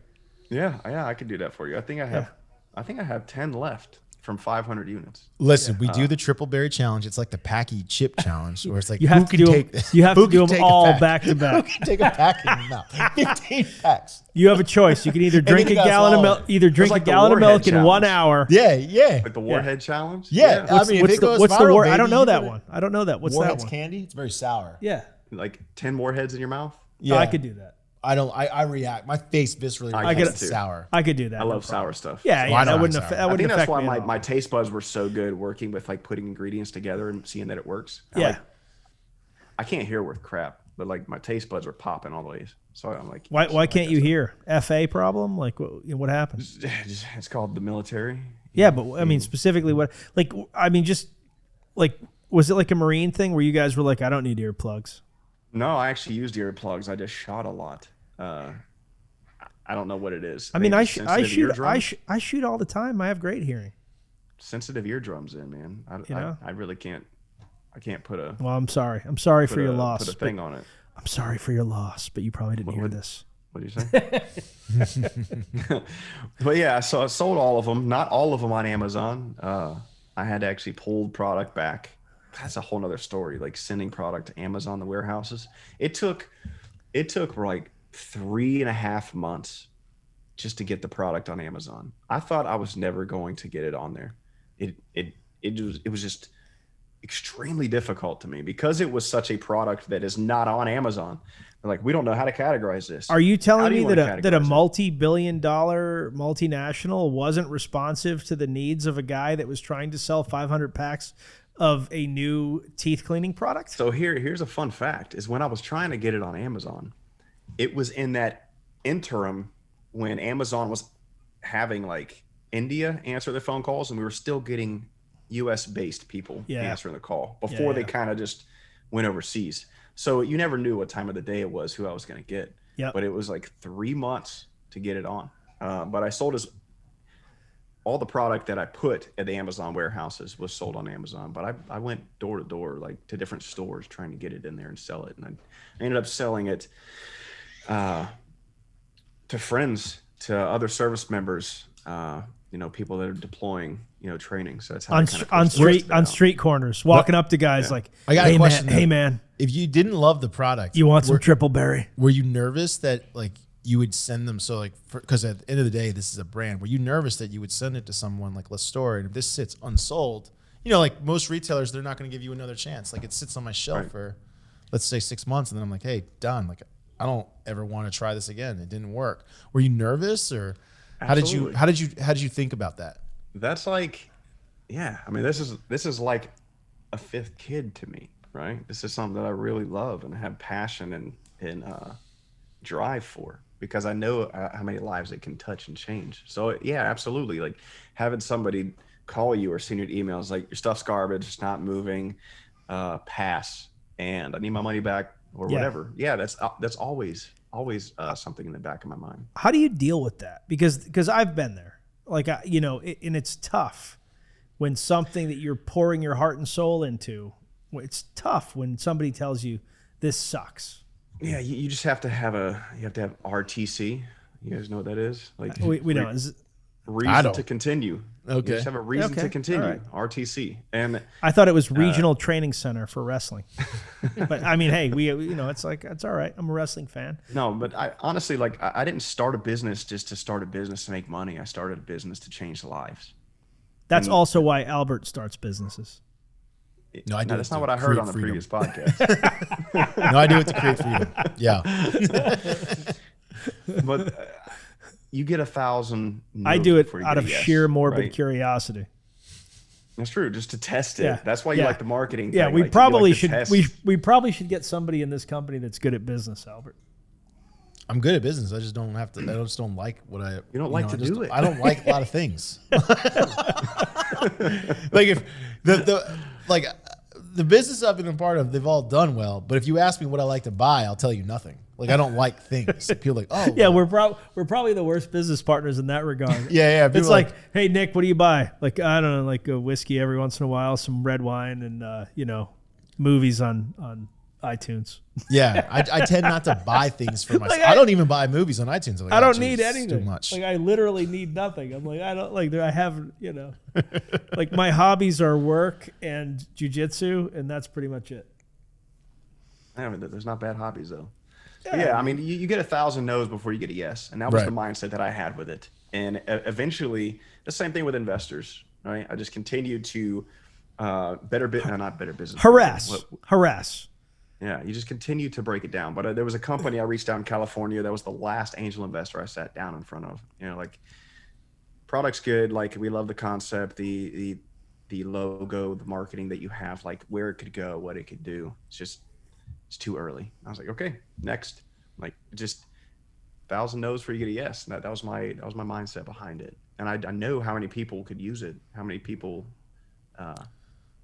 Yeah, I could do that for you. I think I have 10 left from 500 units. Listen, we do the triple berry challenge. It's like the Packy chip challenge, where it's like You have who to can do take them, this? you have Who to do can them take a all pack? back to Who back. can take a pack in the mouth? 15 packs. You have a choice. You can either drink you a gotta gallon of swallow milk, it. either drink like a the gallon of Warhead milk in 1 challenge. hour. Yeah. Like the Warhead challenge? Yeah. I mean, if it goes What's the viral, word? I baby, don't know you that gotta- one. I don't know that. What's Warhead's that one? candy. It's very sour. Yeah. Like 10 warheads in your mouth? Yeah, I could do that. I don't. I react. My face viscerally I reacts get to it too. sour. I could do that. I no love problem. sour stuff. Yeah, Well, yeah. I know That I'm wouldn't sour. affect. That I think wouldn't that's affect why me at all. my taste buds were so good working with like putting ingredients together and seeing that it works. Yeah. I can't hear worth crap, but like my taste buds were popping all the ways. So I'm like, Why can't you hear? FA problem? Like what happened? It's called the military. Yeah, but I mean specifically what? Like I mean just like was it like a Marine thing where you guys were like I don't need earplugs? No, I actually used earplugs. I just shot a lot. I don't know what it is. I mean I Sensitive shoot eardrums? I shoot all the time. I have great hearing. Sensitive eardrums in, man. You know? I really can't. I can't put a Well, I'm sorry. I'm sorry for your loss. Put a thing on it. I'm sorry for your loss, but you probably didn't hear this. What do you say? But yeah, so I sold all of them. Not all of them on Amazon. I had to actually pull product back. That's a whole nother story. Like sending product to Amazon, the warehouses. It took like 3.5 months just to get the product on Amazon. I thought I was never going to get it on there. It was just extremely difficult to me because it was such a product that is not on Amazon. They're like, we don't know how to categorize this. Are you How telling do me you wanna that a categorize it? multi-billion-dollar multinational wasn't responsive to the needs of a guy that was trying to sell 500 packs of a new teeth cleaning product? So here's a fun fact: is when I was trying to get it on Amazon, it was in that interim when Amazon was having like India answer their phone calls, and we were still getting U.S. based people answering the call before they kind of just went overseas. So you never knew what time of the day it was, who I was going to get. Yep. But it was like 3 months to get it on. But I sold all the product that I put at the Amazon warehouses was sold on Amazon. But I went door to door, like to different stores, trying to get it in there and sell it. And I ended up selling it to friends, to other service members, people that are deploying, training. So that's how on street corners, walking up to guys like, I got a question. hey man, If you didn't love the product, you want some triple berry? were you nervous that like you would send them? So like, because at the end of the day, this is a brand. Were you nervous that you would send it to someone like, let's store it? If this sits unsold, like most retailers, they're not going to give you another chance. Like it sits on my shelf for, let's say 6 months. And then I'm like, hey, done. Like, I don't ever want to try this again. It didn't work. Were you nervous or how did you think about that? That's like, yeah. I mean, this is like a fifth kid to me, right? This is something that I really love and have passion and drive for, because I know how many lives it can touch and change. So yeah, absolutely. Like having somebody call you or send you emails like, your stuff's garbage, it's not moving, pass, and I need my money back or whatever. Yeah, that's always something in the back of my mind. How do you deal with that? Because I've been there. Like, and it's tough when something that you're pouring your heart and soul into, it's tough when somebody tells you this sucks. Yeah, you just have to have RTC. You guys know what that is? Like We don't. Is it, reason to continue. Okay. You just have a reason to continue. All right. RTC. And I thought it was Regional Training Center for wrestling. But I mean, hey, it's like, it's all right. I'm a wrestling fan. no, but I honestly, like, I didn't start a business just to start a business to make money. I started a business to change lives. That's also why Albert starts businesses. No, I do. That's not what I heard on the previous podcast. No, I do it to create freedom. Yeah. But you get 1,000. I do it before you out get of a yes, sheer morbid right? curiosity. That's true. Just to test it. Yeah. That's why you like the marketing. Yeah, thing. we Like, probably you like to should. test. We probably should get somebody in this company that's good at business, Albert. I'm good at business. I just don't have to. I just don't like what I. You don't like to do it. I don't like a lot of things. Like if the business I've been a part of, they've all done well. But if you ask me what I like to buy, I'll tell you nothing. Like I don't like things. People are like, oh Yeah, well. we're probably the worst business partners in that regard. Yeah. It's like, hey Nick, what do you buy? Like I don't know, like a whiskey every once in a while, some red wine, and movies on iTunes. yeah. I tend not to buy things for myself. Like I don't even buy movies on iTunes. I'm like, I oh, don't geez, need it's anything. Too much. Like I literally need nothing. I'm like I don't like I have like my hobbies are work and jujitsu, and that's pretty much it. I mean, there's not bad hobbies though. Yeah, I mean, you get 1,000 no's before you get a yes, and that was the mindset that I had with it. And eventually, the same thing with investors, right? I just continued to not better business. Harass. Yeah, you just continue to break it down. But there was a company I reached out in California that was the last angel investor I sat down in front of. Like product's good, like we love the concept, the logo, the marketing that you have, like where it could go, what it could do. It's too early. I was like, okay, next. Like just 1,000 no's for you to get a yes. And that was my mindset behind it. And I know how many people could use it. How many people.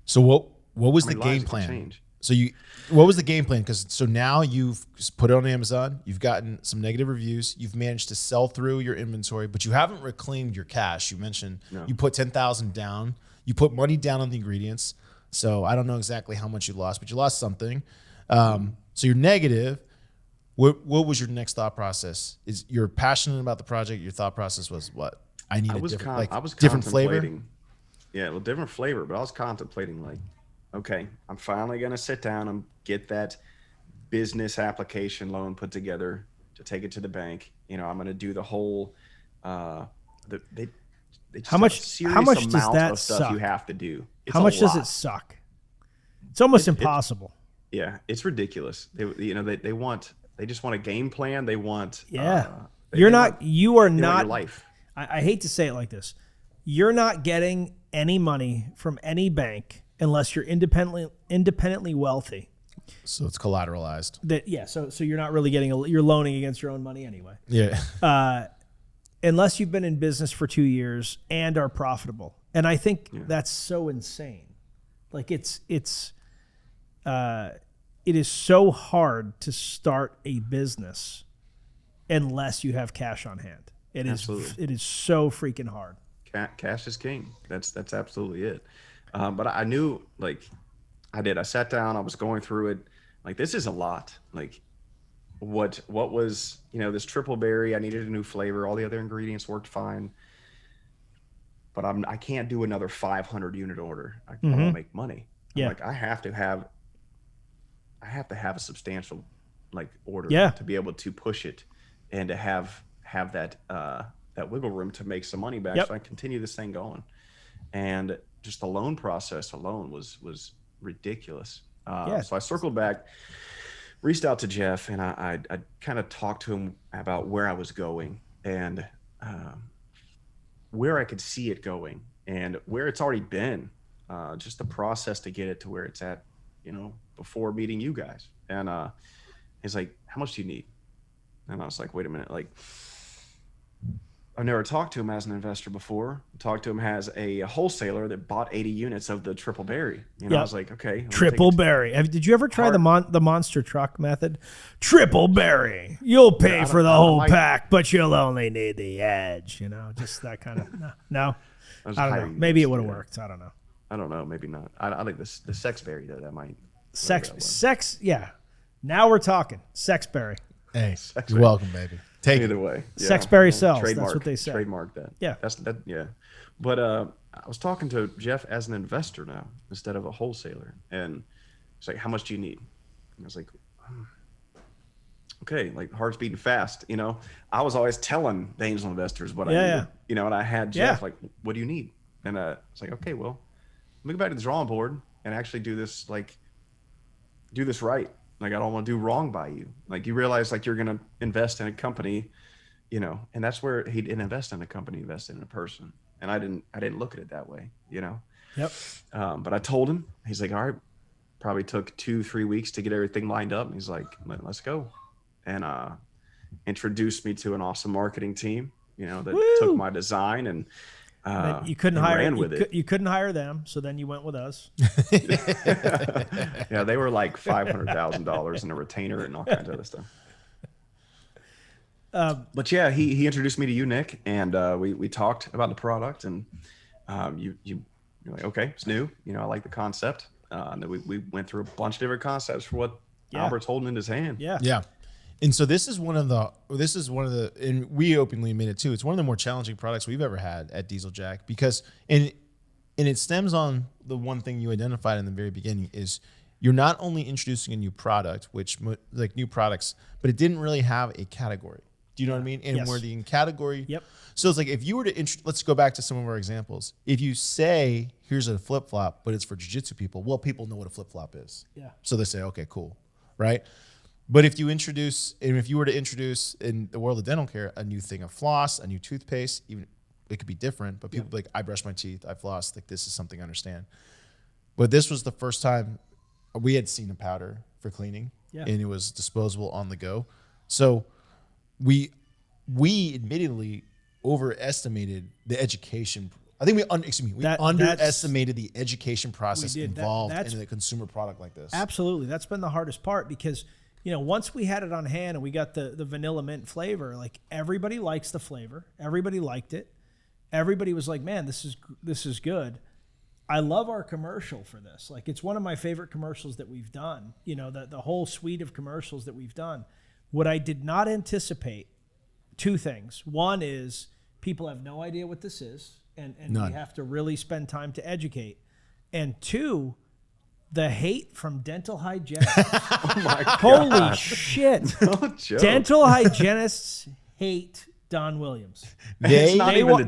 So what was the game plan? Change. What was the game plan? So now you've put it on Amazon. You've gotten some negative reviews. You've managed to sell through your inventory, but you haven't reclaimed your cash. You mentioned you put 10,000 down. You put money down on the ingredients. So I don't know exactly how much you lost, but you lost something. So you're negative. What was your next thought process? Is you're passionate about the project? Your thought process was what? I need different flavor. Yeah, well, different flavor. But I was contemplating like, okay, I'm finally gonna sit down and get that business application loan put together to take it to the bank. I'm gonna do the whole. How much does that suck? You have to do. How much does it suck? It's almost impossible. Yeah, it's ridiculous. They just want a game plan. They want. You are not. Your life. I hate to say it like this. You're not getting any money from any bank unless you're independently wealthy. So it's collateralized. So you're not really you're loaning against your own money anyway. Yeah. Unless you've been in business for 2 years and are profitable. And I think that's so insane. Like it is so hard to start a business unless you have cash on hand. It is so freaking hard. Cash is king. That's absolutely it. But I knew, like, I sat down, I was going through it. Like, this is a lot. Like, what was, this triple berry, I needed a new flavor. All the other ingredients worked fine. But I can't do another 500 unit order. I want to make money. Yeah. Like, I have to have a substantial, like, order to be able to push it and to have that wiggle room to make some money back. So I continue this thing going. And just the loan process alone was ridiculous. So I circled back, reached out to Jeff, and I kind of talked to him about where I was going and where I could see it going and where it's already been, just the process to get it to where it's at, before meeting you guys. And he's like, how much do you need? And I was like, wait a minute, like, I've never talked to him as an investor before. I talked to him as a wholesaler that bought 80 units of the triple berry. I was like, okay. Triple berry. Did you ever try the monster truck method? Triple berry. You'll pay for the whole pack, but you'll only need the edge. Just that kind of. No. I don't know. Maybe it would have worked. I don't know. I don't know. Maybe not. I think the sex berry though, that might. Sex. Yeah. Now we're talking. Sex berry. Hey, you're welcome, baby. Take Either it. way. Yeah. Sexberry sells. That's what they say. Trademark that. Yeah. Yeah. But I was talking to Jeff as an investor now instead of a wholesaler. And he's like, how much do you need? And I was like, okay, like heart's beating fast. I was always telling the angel investors what I needed. And I had Jeff like, what do you need? And I was like, okay, well, let me go back to the drawing board and actually do this right. Like, I don't want to do wrong by you. Like, you realize, like, you're going to invest in a company, and that's where he didn't invest in a company, invested in a person. And I didn't look at it that way, Yep. But I told him, he's like, all right, probably took 2-3 weeks to get everything lined up. And he's like, let's go. And introduced me to an awesome marketing team, that took my design and you couldn't hire ran with it. You couldn't hire them, so then you went with us. Yeah, they were like $500,000 in a retainer and all kinds of other stuff. But yeah, he introduced me to you, Nick, and we talked about the product, and you're like, okay, it's new. I like the concept. And then we went through a bunch of different concepts for what Albert's holding in his hand. Yeah. Yeah. And so this is one of the, and we openly admit it too, it's one of the more challenging products we've ever had at Diesel Jack, because, and it stems on the one thing you identified in the very beginning is you're not only introducing a new product, which like new products, but it didn't really have a category. Do you know what I mean? And we're the category. Yep. So it's like, if you were to, let's go back to some of our examples. If you say, here's a flip flop, but it's for jiu-jitsu people, well, people know what a flip flop is. Yeah. So they say, okay, cool. Right. But if you were to introduce in the world of dental care, a new thing of floss, a new toothpaste, even it could be different, but people be like, I brush my teeth, I floss, like this is something I understand. But this was the first time we had seen a powder for cleaning, and it was disposable on the go. So we admittedly overestimated the education. I think we underestimated the education process involved in a consumer product like this. Absolutely. That's been the hardest part, because once we had it on hand and we got the vanilla mint flavor, like everybody likes the flavor. Everybody liked it. Everybody was like, man, this is good. I love our commercial for this. Like, it's one of my favorite commercials that we've done, the whole suite of commercials that we've done. What I did not anticipate, two things. One is people have no idea what this is, and we have to really spend time to educate. And two, the hate from dental hygienists. Oh my God. Holy shit. No joke. Dental hygienists hate Don Williams. They want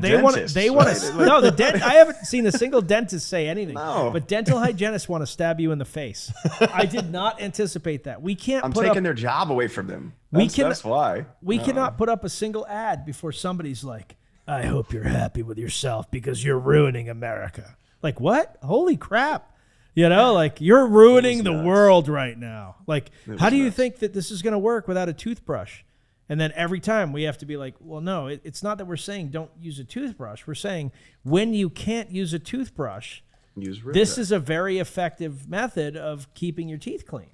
I haven't seen a single dentist say anything. No. But dental hygienists want to stab you in the face. I did not anticipate that. We can't I'm taking their job away from them. That's why. We cannot put up a single ad before somebody's like, I hope you're happy with yourself because you're ruining America. Like, what? Holy crap. Like, you're ruining the world right now. Like, how do you think that this is going to work without a toothbrush? And then every time we have to be like, well, no, it's not that we're saying don't use a toothbrush. We're saying when you can't use a toothbrush, this is a very effective method of keeping your teeth clean.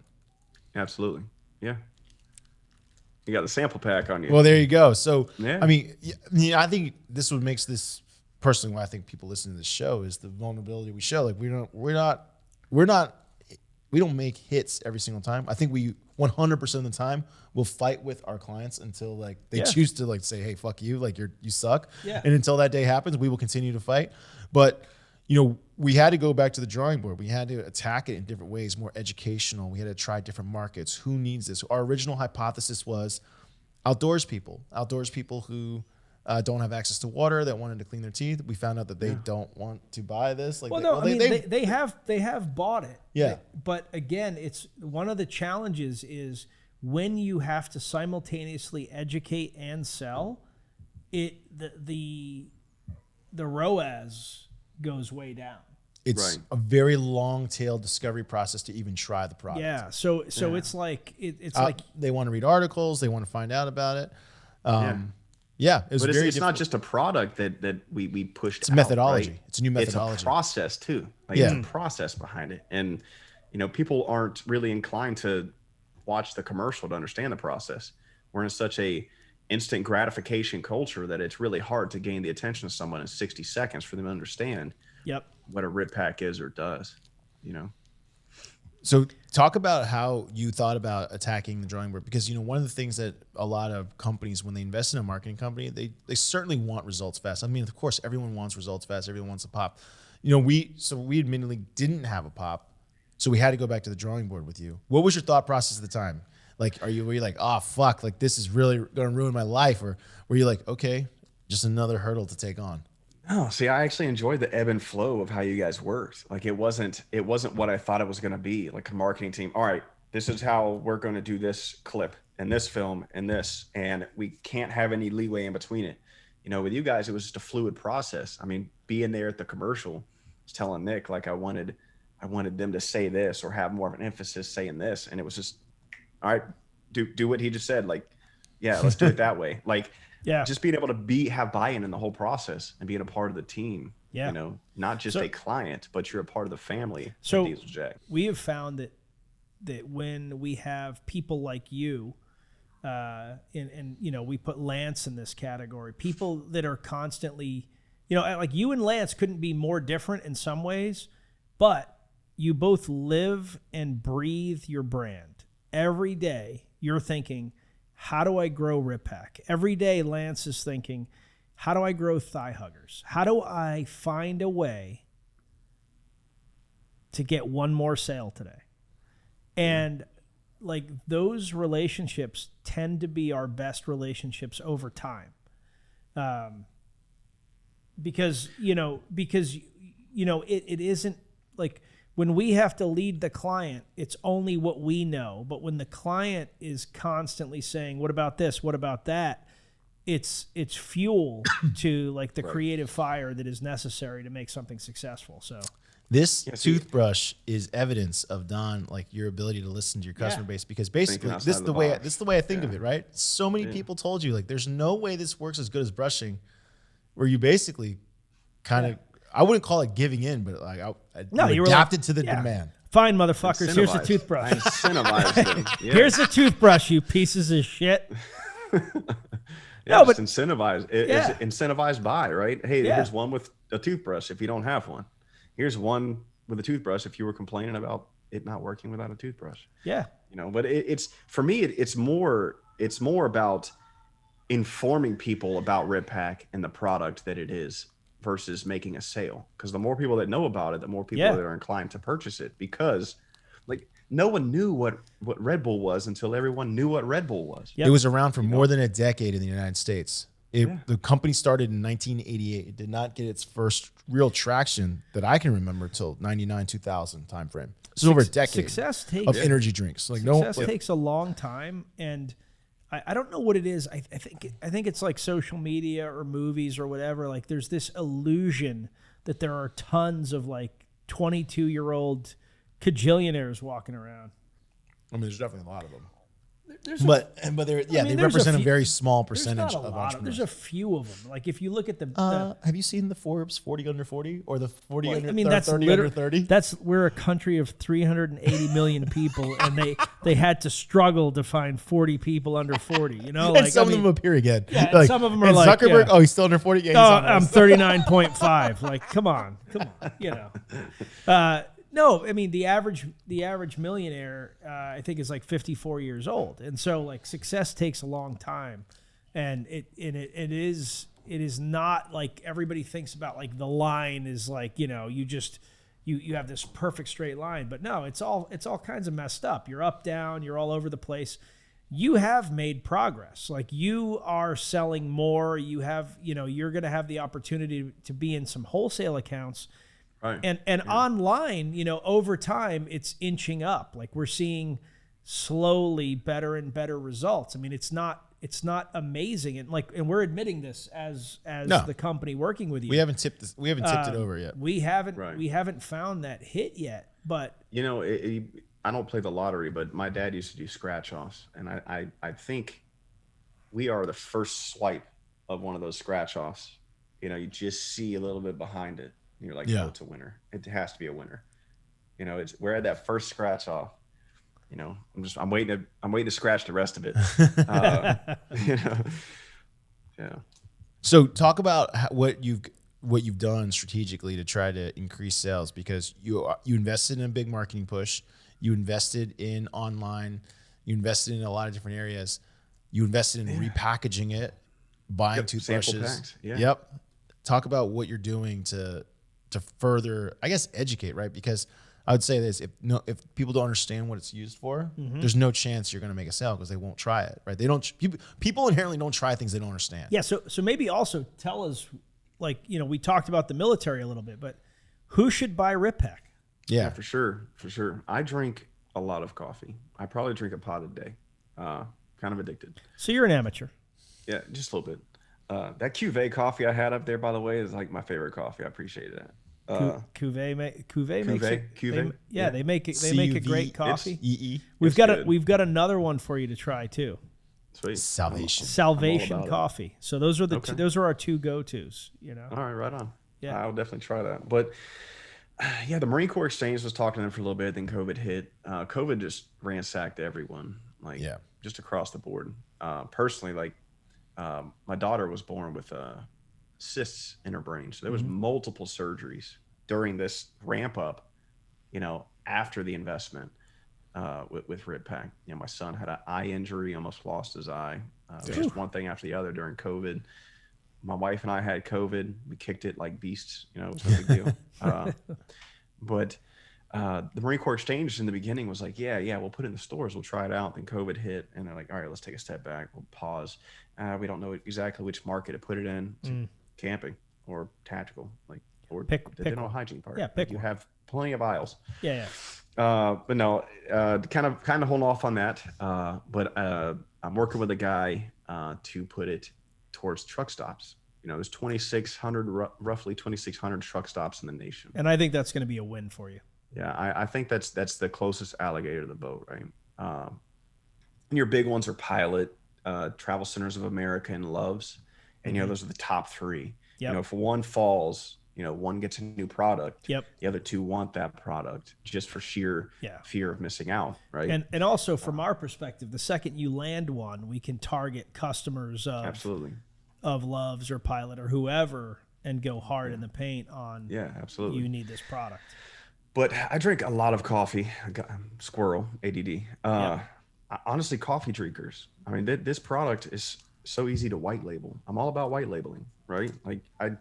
Absolutely. Yeah. You got the sample pack on you. Well, there you go. So, yeah. I mean, I think this what makes this personally why I think people listen to this show is the vulnerability we show. Like, we don't make hits every single time. I think we 100% of the time will fight with our clients until like they choose to like say, hey, fuck you, like you suck. Yeah. And until that day happens, we will continue to fight. But we had to go back to the drawing board. We had to attack it in different ways, more educational. We had to try different markets. Who needs this? Our original hypothesis was outdoors people who don't have access to water, that wanted to clean their teeth. We found out that they don't want to buy this. Like, they have bought it. Yeah. But again, it's one of the challenges is when you have to simultaneously educate and sell, the ROAS goes way down. It's a very long tail discovery process to even try the product. Yeah. So it's like like they want to read articles, they want to find out about it. It's not just a product that we pushed. It's a methodology. Right? It's a new methodology. It's a process too. It's a process behind it, and people aren't really inclined to watch the commercial to understand the process. We're in such a instant gratification culture that it's really hard to gain the attention of someone in 60 seconds for them to understand what a RipPak is or does. So talk about how you thought about attacking the drawing board, because one of the things that a lot of companies, when they invest in a marketing company, they certainly want results fast. I mean, of course, everyone wants results fast. Everyone wants a pop. We admittedly didn't have a pop, so we had to go back to the drawing board with you. What was your thought process at the time? Like, were you like, oh fuck, like this is really going to ruin my life, or were you like, okay, just another hurdle to take on? Oh, see, I actually enjoyed the ebb and flow of how you guys worked. Like, it wasn't what I thought it was going to be. Like a marketing team. All right, this is how we're going to do this clip and this film and this, and we can't have any leeway in between it. With you guys, it was just a fluid process. I mean, being there at the commercial, was telling Nick, like I wanted them to say this or have more of an emphasis saying this. And it was just, all right, do what he just said. Like, yeah, let's do it that way. Like, just being able to have buy-in in the whole process and being a part of the team. Yeah. You know, not just a client, but you're a part of the family. So Diesel Jack. We have found that when we have people like you, and you know, we put Lance in this category, people that are constantly, you know, like you and Lance couldn't be more different in some ways, but you both live and breathe your brand. Every day you're thinking, how do I grow RipPak? Every day Lance is thinking, how do I grow Thigh Huggers? How do I find a way to get one more sale today? And like those relationships tend to be our best relationships over time. Because it isn't like when we have to lead the client, it's only what we know. But when the client is constantly saying, what about this? What about that? It's fuel to like the creative fire that is necessary to make something successful. So this toothbrush is evidence of Don, like your ability to listen to your customer base, because basically this is the way I think of it, right? So many people told you like there's no way this works as good as brushing, where you basically kind of I wouldn't call it giving in, but like you adapted to the demand. Fine, motherfuckers. Here's the toothbrush. I incentivized them. Yeah. Here's the toothbrush, you pieces of shit. Incentivize. It's incentivized buy, right? Hey, here's one with a toothbrush if you don't have one. Here's one with a toothbrush if you were complaining about it not working without a toothbrush. Yeah. You know, but it's for me, it's more about informing people about RipPak and the product that it is versus making a sale. Because the more people that know about it, the more people that are inclined to purchase it. Because like no one knew what Red Bull was until everyone knew what Red Bull was. Yep. It was around for more than a decade in the United States. The company started in 1988. It did not get its first real traction that I can remember till 99, 2000 timeframe. This is over a decade of energy drinks. Like success takes a long time, and I don't know what it is. I think it's like social media or movies or whatever. Like there's this illusion that there are tons of like 22-year-old cajillionaires walking around. I mean, there's definitely a lot of them. But they represent a very small percentage of entrepreneurs. There's a few of them. Like if you look at the have you seen the Forbes 40 under 40 or the 40 under 30 that's under 30? We're a country of 380 million people, and they had to struggle to find 40 people under 40. You know, and some of them appear again. Yeah, like, some of them are like Zuckerberg. Oh, he's still under 40. Yeah, I'm 39.5. Like, come on. You know. No, I mean the average millionaire I think is like 54 years old, and so like success takes a long time, and it is not like everybody thinks about like the line is like, you know, you have this perfect straight line, but no, it's all kinds of messed up. You're up, down, you're all over the place. You have made progress. Like you are selling more. You have, you know, you're going to have the opportunity to be in some wholesale accounts. Right. And online, you know, over time, it's inching up. Like we're seeing slowly better and better results. I mean, it's not amazing, and we're admitting this as the company working with you. We haven't tipped it over yet. We haven't found that hit yet. But you know, I don't play the lottery, but my dad used to do scratch offs, and I think we are the first swipe of one of those scratch offs. You know, you just see a little bit behind it. You're like, oh, it's a winner. It has to be a winner. You know, we're at that first scratch off. You know, I'm waiting to scratch the rest of it. You know, yeah. So talk about what you've done strategically to try to increase sales, because you invested in a big marketing push, you invested in online, you invested in a lot of different areas, you invested in repackaging it, buying toothbrushes. Yep. Talk about what you're doing to further, I guess, educate, right? Because I would say this: if people don't understand what it's used for, there's no chance you're going to make a sale because they won't try it, right? They don't. People inherently don't try things they don't understand. Yeah. So maybe also tell us, like, you know, we talked about the military a little bit, but who should buy RipPak? Yeah, for sure. I drink a lot of coffee. I probably drink a pot a day. Kind of addicted. So you're an amateur. Yeah, just a little bit. That Cuvée coffee I had up there, by the way, is like my favorite coffee. I appreciate that. Cuvée makes it. Cuvée. They make it. They make a great coffee. CUVEE. We've got another one for you to try too. Sweet. Salvation. Coffee. So those are those are our two go-tos. All right, right on. Yeah, I'll definitely try that. But the Marine Corps Exchange was talking to them for a little bit. Then COVID hit. COVID just ransacked everyone, just across the board. Personally, my daughter was born with cysts in her brain, so there was multiple surgeries during this ramp up. After the investment. With RipPak. My son had an eye injury, almost lost his eye. Just one thing after the other during COVID. My wife and I had COVID. We kicked it like beasts. It was no big deal. But the Marine Corps Exchange in the beginning was like, we'll put it in the stores. We'll try it out. Then COVID hit, and they're like, all right, let's take a step back. We'll pause. We don't know exactly which market to put it in. Camping or tactical, or the dental hygiene part. Yeah, you have plenty of aisles. Yeah. But no, kind of holding off on that. But I'm working with a guy to put it towards truck stops. There's roughly 2,600 truck stops in the nation. And I think that's going to be a win for you. Yeah, I think that's the closest alligator to the boat, right? And your big ones are Pilot, Travel Centers of America, and Loves. And, those are the top three. Yep. If one falls, one gets a new product. Yep. The other two want that product just for sheer fear of missing out, right? And also from our perspective, the second you land one, we can target customers of absolutely of Loves or Pilot or whoever and go hard in the paint on. Yeah, absolutely. You need this product. But I drink a lot of coffee. Squirrel, ADD. Honestly, coffee drinkers. I mean, this product is so easy to white label. I'm all about white labeling, right? I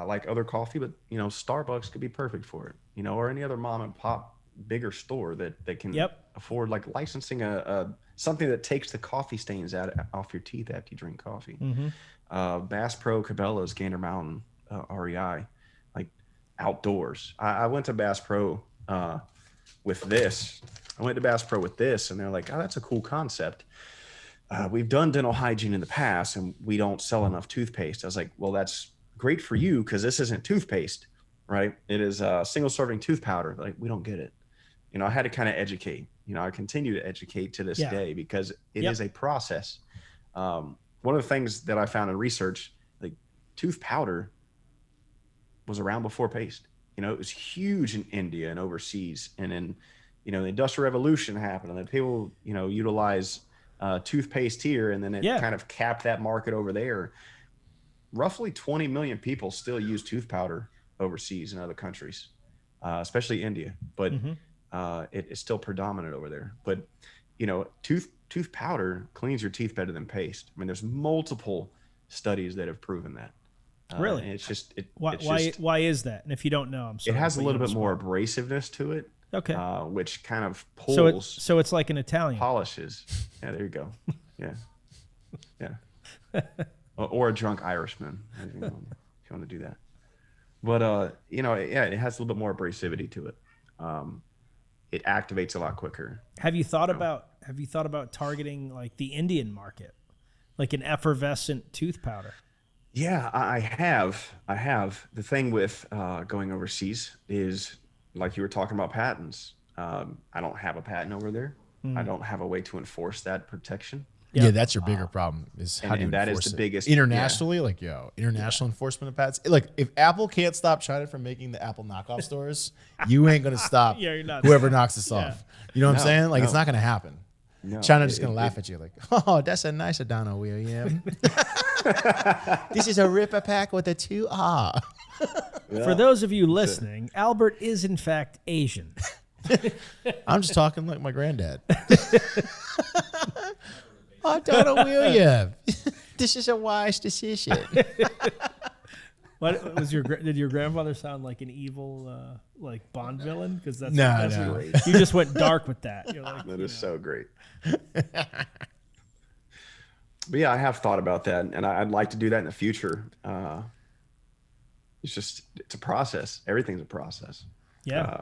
like other coffee, but Starbucks could be perfect for it, or any other mom and pop bigger store that can afford licensing a something that takes the coffee stains off your teeth after you drink coffee. Bass Pro, Cabela's, Gander Mountain, REI, outdoors. I went to Bass Pro with this. And they're like, oh, that's a cool concept. We've done dental hygiene in the past, and we don't sell enough toothpaste. I was like, well, that's great for you because this isn't toothpaste, right? It is a single serving tooth powder. We don't get it. I had to kind of educate. I continue to educate to this day because it is a process. One of the things that I found in research, tooth powder was around before paste. It was huge in India and overseas, and then the Industrial Revolution happened, and then people utilize toothpaste here, and then it kind of capped that market over there. Roughly 20 million people still use tooth powder overseas in other countries, especially India, but it's still predominant over there. But tooth powder cleans your teeth better than paste. I mean, there's multiple studies that have proven that. Really? And it's just why is that? And if you don't know, I'm sorry. It has a little bit more abrasiveness to it. Okay. Which kind of pulls. So it's like an Italian. Polishes. Yeah, there you go. Yeah. Or a drunk Irishman, if you want to do that. But it has a little bit more abrasivity to it. It activates a lot quicker. Have you thought about targeting the Indian market, like an effervescent tooth powder? Yeah, I have. The thing with going overseas is, like you were talking about patents. I don't have a patent over there. I don't have a way to enforce that protection. Yeah, that's your bigger problem. Is how do you that enforce is the it? biggest Internationally, international enforcement of patents. If Apple can't stop China from making the Apple knockoff stores, you ain't gonna stop you're not. whoever knocks this off. You know what I'm saying? It's not gonna happen. No, China's just gonna laugh at you oh, that's a nice Adano wheel, yeah. This is a RipPak with a 2R. For those of you listening, Albert is in fact Asian. I'm just talking like my granddad. Oh, Donald William, this is a wise decision. What was did your grandfather sound like an evil Bond villain? Because that's no. You just went dark with that. You're That is so great. But yeah, I have thought about that, and I'd like to do that in the future. It's a process. Everything's a process. Yeah.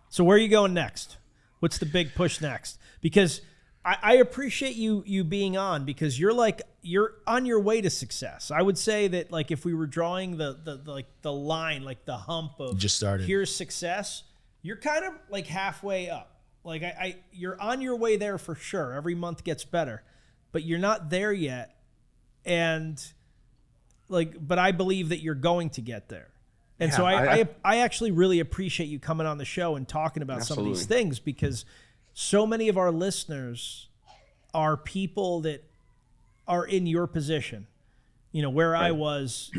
So where are you going next? What's the big push next? Because I appreciate you being on, because you're on your way to success. I would say that, like, if we were drawing the line, like the hump of just started, here's success, you're kind of like halfway up. Like you're on your way there for sure. Every month gets better, but you're not there yet. And but I believe that you're going to get there. And so I actually really appreciate you coming on the show and talking about some of these things, because so many of our listeners are people that are in your position, where I was,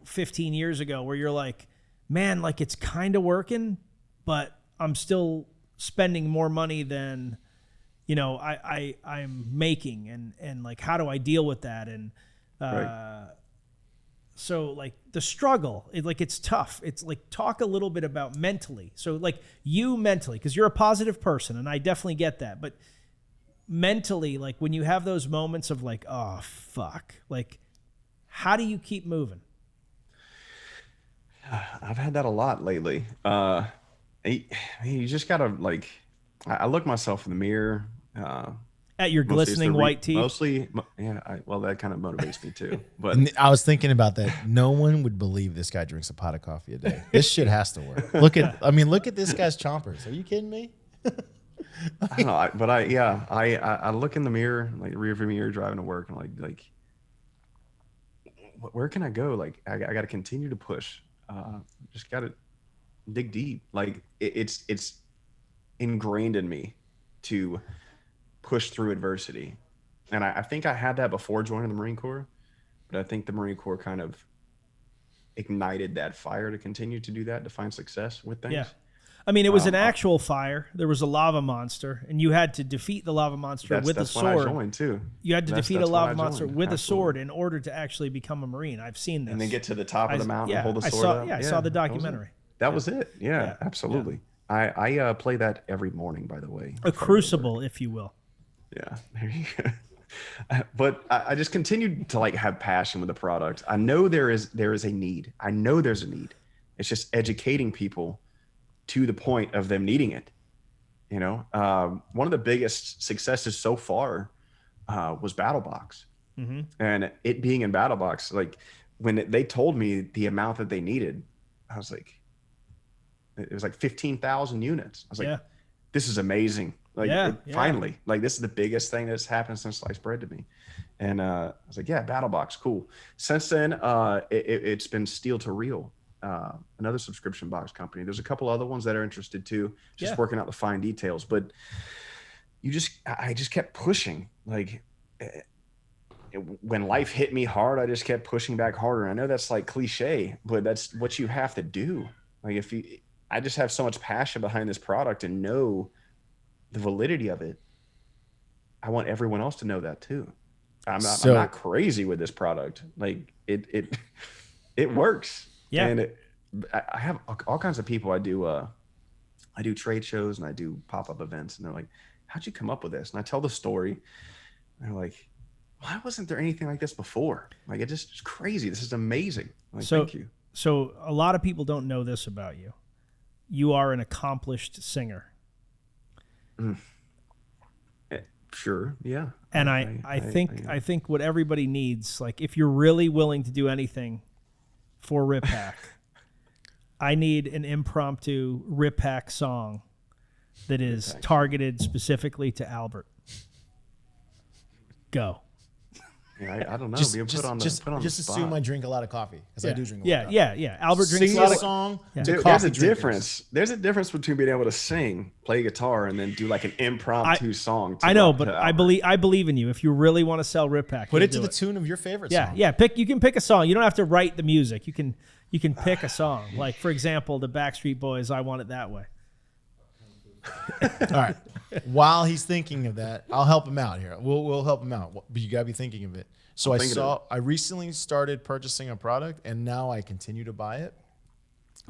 15 years ago, where you're like, man, like, it's kind of working, but I'm still spending more money than, I'm making. And like, how do I deal with that? And, so like the struggle, it's tough. It's like, talk a little bit about mentally. So like you mentally, because you're a positive person, and I definitely get that. But mentally, like when you have those moments of like, oh fuck, like how do you keep moving? I've had that a lot lately. You just gotta like, I look myself in the mirror. At your glistening white teeth? Mostly, yeah. Well, that kind of motivates me too. But I was thinking about that. No one would believe this guy drinks a pot of coffee a day. This shit has to work. Look at this guy's chompers. Are you kidding me? I don't know, I look in the mirror, like the rearview mirror, driving to work, and like, where can I go? Like, I got to continue to push. Just got to dig deep. Like, it's ingrained in me to push through adversity. And I think I had that before joining the Marine Corps, but I think the Marine Corps kind of ignited that fire to continue to do that, to find success with things. Yeah. I mean, it was an actual fire. There was a lava monster, and you had to defeat the lava monster with a sword. That's when I joined too. You had to defeat a lava monster with a sword in order to actually become a Marine. I've seen this. And then get to the top of the mountain and hold the sword up. Yeah, I saw the documentary. That was it. Yeah, absolutely. Yeah. I play that every morning, by the way. A crucible, if you will. Yeah, there you go. But I just continued to like have passion with the product. I know there is a need. I know there's a need. It's just educating people to the point of them needing it. One of the biggest successes so far was BattleBox. Mm-hmm. And it being in BattleBox, like when they told me the amount that they needed, I was like, it was like 15,000 units. I was like, this is amazing. Like, finally, like this is the biggest thing that's happened since sliced bread to me. And I was like, BattleBox, cool. Since then, it's been Steel to Reel, another subscription box company. There's a couple other ones that are interested too, just working out the fine details. But I just kept pushing. Like, when life hit me hard, I just kept pushing back harder. I know that's like cliche, but that's what you have to do. Like, I just have so much passion behind this product and know the validity of it. I want everyone else to know that too. I'm not crazy with this product. Like it works. Yeah. And I have all kinds of people. I do trade shows and I do pop-up events, and they're like, how'd you come up with this? And I tell the story, and they're like, why wasn't there anything like this before? Like, it's crazy. This is amazing. Like, thank you. So a lot of people don't know this about you. You are an accomplished singer. Sure. Yeah. And I think what everybody needs, like, if you're really willing to do anything for RipPak, I need an impromptu RipPak song that is targeted specifically to Albert. Go. Yeah, I don't know. Just assume I drink a lot of coffee, because I do drink a lot of coffee. Yeah. Albert drinks a lot of song. Yeah. There's a difference. There's a difference between being able to sing, play guitar, and then do like an impromptu song. I know, but I believe in you. If you really want to sell RipPak, put it to the tune of your favorite song. Yeah. You can pick a song. You don't have to write the music. You can pick a song. Like, for example, the Backstreet Boys, "I Want It That Way." All right. While he's thinking of that, I'll help him out here. We'll help him out, but you gotta be thinking of it. So I recently started purchasing a product, and now I continue to buy it,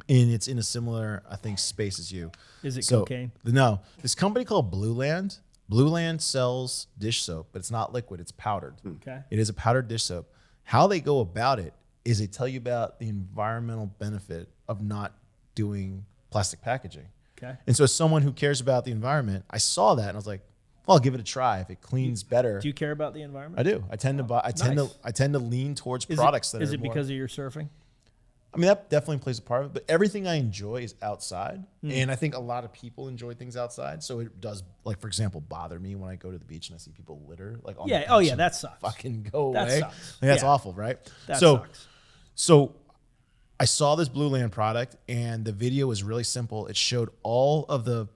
and it's in a similar, I think, space as you. Is it cocaine? No, this company called Blue Land. Blue Land sells dish soap, but it's not liquid; it's powdered. Okay. It is a powdered dish soap. How they go about it is they tell you about the environmental benefit of not doing plastic packaging. Okay. And so as someone who cares about the environment, I saw that and I was like, I'll give it a try. If it cleans better, Do you care about the environment? I do. I tend to buy. I tend to lean towards products that are. Is it more, because of your surfing? I mean, that definitely plays a part of it. But everything I enjoy is outside, and I think a lot of people enjoy things outside. So it does, like for example, bother me when I go to the beach and I see people litter. Like, on the Oh beach yeah, and that sucks. fucking go That away. sucks. Like, that's Yeah. awful, right? That so, sucks. so I saw this Blue Land product, and the video was really simple. It showed all of the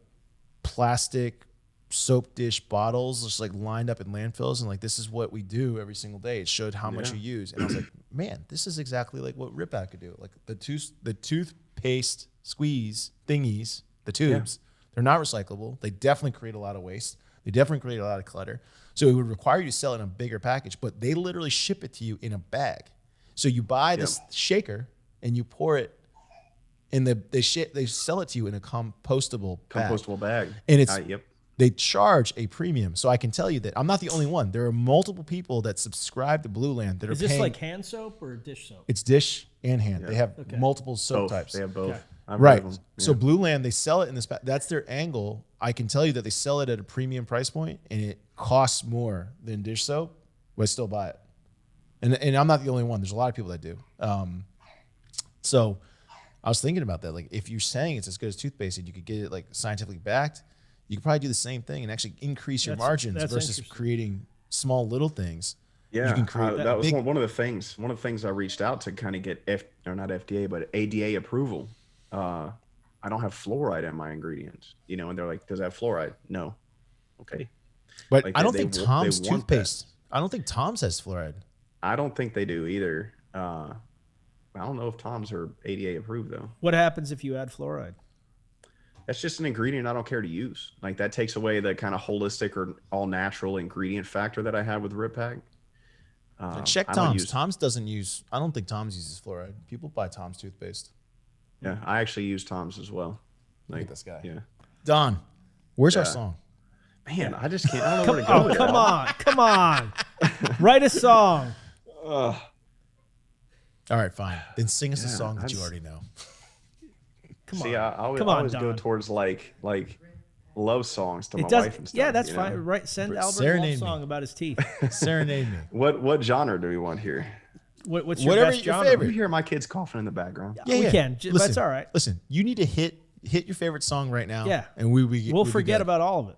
plastic soap dish bottles just like lined up in landfills, and like, this is what we do every single day. It showed how much you use, and I was like, man, this is exactly like what RipPak could do. Like the toothpaste squeeze thingies, the tubes, they're not recyclable. They definitely create a lot of waste. They definitely create a lot of clutter. So it would require you to sell it in a bigger package, but they literally ship it to you in a bag. So you buy this shaker and you pour it in they sell it to you in a compostable bag. And it's they charge a premium. So I can tell you that I'm not the only one. There are multiple people that subscribe to Blue Land that Is are this paying. like hand soap or dish soap? It's dish and hand. They have multiple soap Both. types. They have both. Okay. I've heard Right. of them. So Blue Land, they sell it in this. That's their angle. I can tell you that they sell it at a premium price point, and it costs more than dish soap, but I still buy it. And I'm not the only one. There's a lot of people that do. So I was thinking about that. Like, if you're saying it's as good as toothpaste and you could get it like scientifically backed, you could probably do the same thing and actually increase your margins that's versus interesting. creating small little things. Yeah, You can create that was big- one of the things. One of the things I reached out to kind of get not FDA, but ADA approval. I don't have fluoride in my ingredients, and they're like, "Does that have fluoride?" No. Okay. But Like, I don't they think want Tom's that. toothpaste. I don't think Tom's has fluoride. I don't think they do either. I don't know if Tom's are ADA approved though. What happens if you add fluoride? That's just an ingredient I don't care to use. Like, that takes away the kind of holistic or all natural ingredient factor that I have with RipPak. Check I don't Tom's. use- Tom's doesn't use. I don't think Tom's uses fluoride. People buy Tom's toothpaste. Yeah, I actually use Tom's as well. Look at this guy. Yeah. Don, where's our Yeah. song? Man, I just can't. I don't know where to go with Come that. on, come on. Write a song. All right, fine. Then sing us a Yeah, song that you that's- already know. See, I always, Come on, always go Don. towards like love songs to my It does. wife and stuff. Yeah, that's you know? fine. Right. Send Albert a Serenade love me. song about his teeth. Serenade me. What genre do we want here? What's your Whatever best your genre? favorite. You hear my kids coughing in the background. We can, but Listen, it's all right. Listen, you need to hit your favorite song right now. Yeah. and We'll we'll be forget good. about all of it.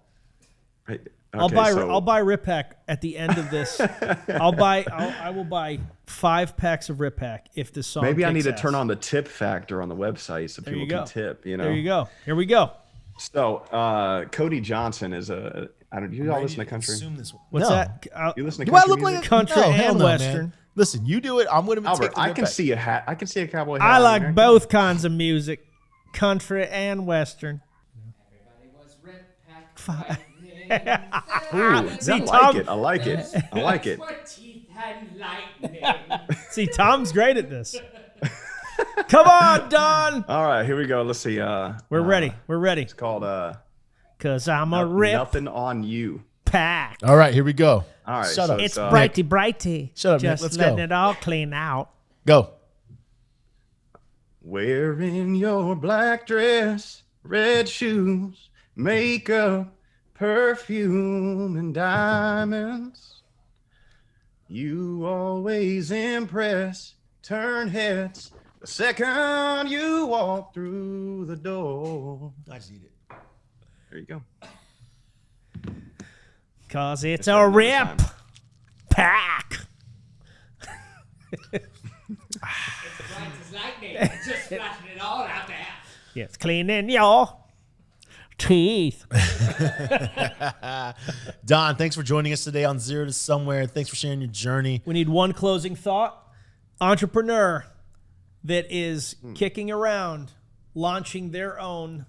Right. I'll Okay, buy so- RipPak at the end of this. I will buy 5 packs of RipPak if this song. Maybe I need kicks to turn ass. on the tip factor on the website so There people you go. can tip. You know. There you go. Here we go. So Cody Johnson is a. I don't. You all Ready listen to to country? consume this one. What's No. that? You listen to Do I country look like music? a Country no, hell and no, Western. Man. Listen, you do it. I'm going to Albert, take the I can RipPak. see a hat. I can see a cowboy hat. I on like there. both kinds of music, country and Western. Ooh, See, I Tom- like it. I like it. I like it. Teeth and lightning. See, Tom's great at this. Come on, Don. All right, here we go. Let's see. We're ready. We're ready. It's called Cause I'm a RipPak. Nothing on You. All right, here we go. All right, Shut so up. It's Nick. brighty, brighty. Shut up, Nick. Just Let's letting go. it all clean out. Go. Wearing your black dress, red shoes, makeup, perfume, and diamonds. You always impress, turn heads the second you walk through the door. I just eat it. There you go. Cause it's Let's a try another rip time. pack. Bright as lightning. Just flashing it all out there. It's cleaning your teeth. Don, thanks for joining us today on Zero to Somewhere. Thanks for sharing your journey. We need one closing thought. Entrepreneur that is kicking around, launching their own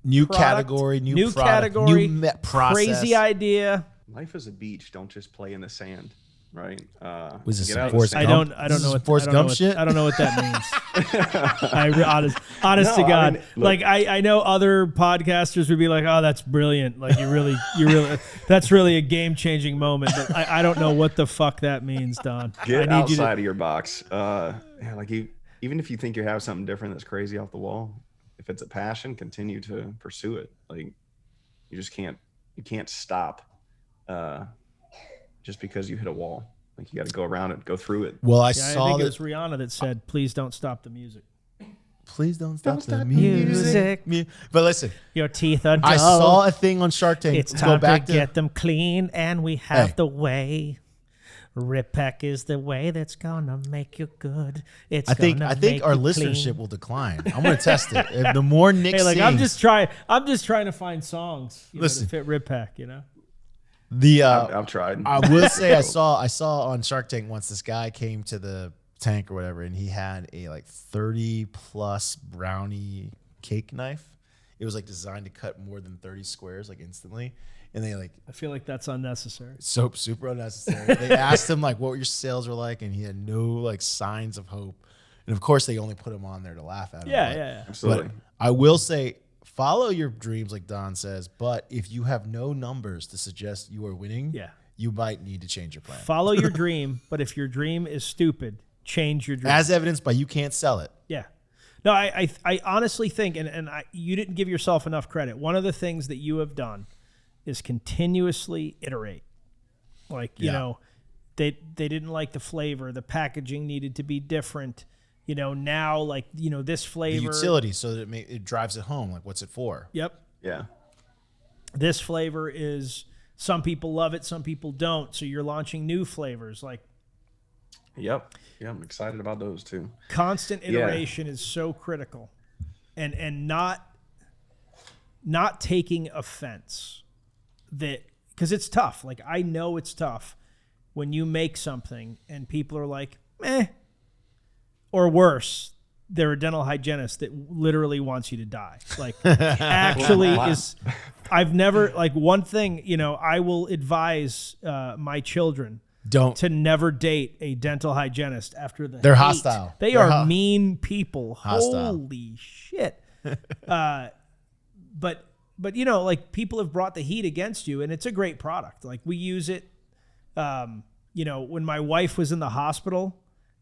New product, category, new product, category, new process. crazy idea. Life is a beach. Don't just play in the sand, right? Was this get some out of the Forrest sand. I don't know This is what Forrest I don't know Gump what- shit? I don't know what that means. Honest to No, I God, mean, look- like I know other podcasters would be like, "Oh, that's brilliant! Like you really, that's really a game changing moment." But I don't know what the fuck that means, Don. Get I need you outside to. of your box. Yeah, like even if you think you have something different that's crazy off the wall, if it's a passion, continue to pursue it. Like you just can't stop just because you hit a wall. Like you got to go around it, go through it. Well, I I saw think it that. was Rihanna that said, "Please don't stop the music." Please don't stop the music. But listen, Your teeth are dull. I saw a thing on Shark Tank. It's Let's go time back to get them clean, and we have Hey. the way. RipPak is the way that's gonna make you good. It's I think gonna our make you listenership clean. will decline. I'm going to test it. If the more Nick Hey, like sings, I'm just trying to find songs Listen. to fit RipPak. You know, the I've tried. I will say I saw on Shark Tank once this guy came to the tank or whatever, and he had a like 30 plus brownie cake knife. It was like designed to cut more than 30 squares like instantly. And they like I feel like that's unnecessary. super unnecessary. They asked him like what your sales were like, and he had no like signs of hope. And of course, they only put him on there to laugh at him. Yeah. Absolutely. But I will say, follow your dreams, like Don says. But if you have no numbers to suggest you are winning, Yeah. you might need to change your plan. Follow your dream, but if your dream is stupid, change your dream. As evidenced by you can't sell it. Yeah. No, I honestly think, and you didn't give yourself enough credit. One of the things that you have done is continuously iterate. Like, you know, they didn't like the flavor. The packaging needed to be different. You know, now, like, you know, this The flavor. utility, so that it drives it home. Like, what's it for? Yep. Yeah. This flavor is, some people love it, some people don't. So you're launching new flavors. Like, Yep. Yeah, I'm excited about those too. constant iteration is so critical, and not taking offense that, because it's tough. Like, I know it's tough when you make something and people are like, meh, or worse, they're a dental hygienist that literally wants you to die. Like, actually is, I've never, like, one thing, you know, I will advise my children Don't. to never date a dental hygienist after the They're hate. hostile. They They're are mean people. Hostile. Holy shit. But you know, like, people have brought the heat against you, and it's a great product. Like, we use it. You know, when my wife was in the hospital,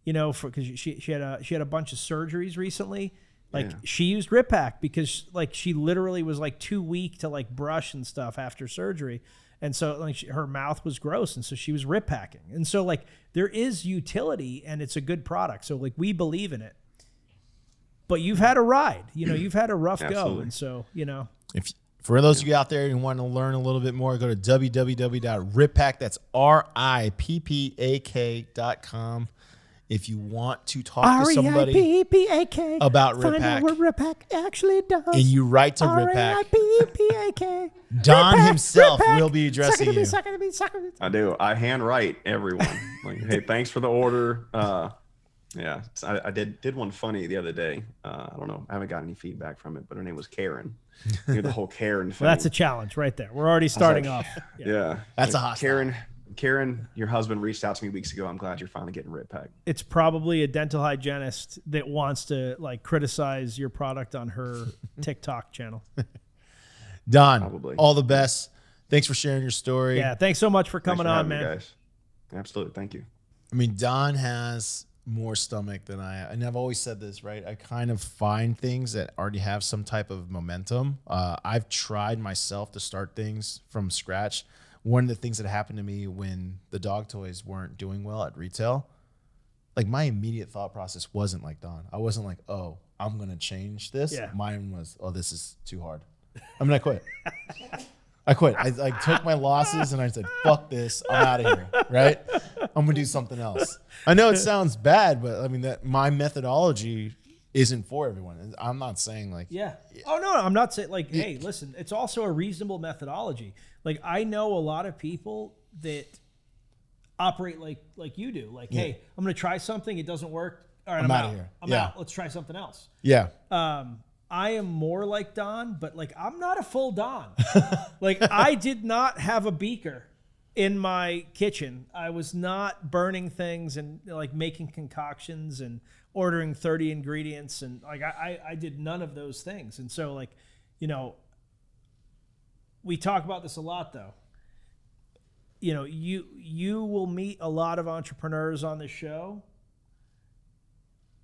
you know, because she had a bunch of surgeries recently. Like, she used RipPak because, like, she literally was like too weak to like brush and stuff after surgery. And so, like, her mouth was gross, and so she was RipPacking. And so, like, there is utility, and it's a good product. So, like, we believe in it. But you've had a ride, you know, you've had a rough go, Absolutely. and so, you know. If for those of you out there who want to learn a little bit more, go to www.rippak. That's RipPak.com. If you want to talk to somebody RipPak about Find out RipPak, what RipPak actually does. and you write to RipPak, RipPak. Don himself will be addressing you. I do. I handwrite everyone. Like, hey, thanks for the order. Yeah, I did one funny the other day. I don't know. I haven't got any feedback from it, but her name was Karen. You know, the whole Karen thing. Well, that's a challenge right there. We're already starting like, off. Yeah. That's Like, a hostile. Karen, your husband reached out to me weeks ago. I'm glad you're finally getting RipPak. It's probably a dental hygienist that wants to, like, criticize your product on her TikTok channel. Don, Probably. all the best. Thanks for sharing your story. Yeah, thanks so much for Thanks coming for on, having me, man. guys. Absolutely. Thank you. I mean, Don has more stomach than and I've always said this, right? I kind of find things that already have some type of momentum. I've tried myself to start things from scratch. One of the things that happened to me when the dog toys weren't doing well at retail, like, my immediate thought process wasn't like Don. I wasn't like, oh, I'm going to change this. Yeah. Mine was, oh, this is too hard. I mean, I quit. I quit. I took my losses and I said, fuck this. I'm out of here. Right? I'm going to do something else. I know it sounds bad, but I mean, that my methodology isn't for everyone. I'm not saying like, Yeah. Oh, no, I'm not saying, like, hey, listen, it's also a reasonable methodology. Like, I know a lot of people that operate like you do. Like, hey, I'm going to try something. It doesn't work. All right, I'm outta out. here. I'm Yeah. out. Let's try something else. yeah. I am more like Don, but, like, I'm not a full Don. Like, I did not have a beaker in my kitchen. I was not burning things and, like, making concoctions and ordering 30 ingredients. And, like, I did none of those things. And so, like, you know, we talk about this a lot, though. You know, you will meet a lot of entrepreneurs on the show.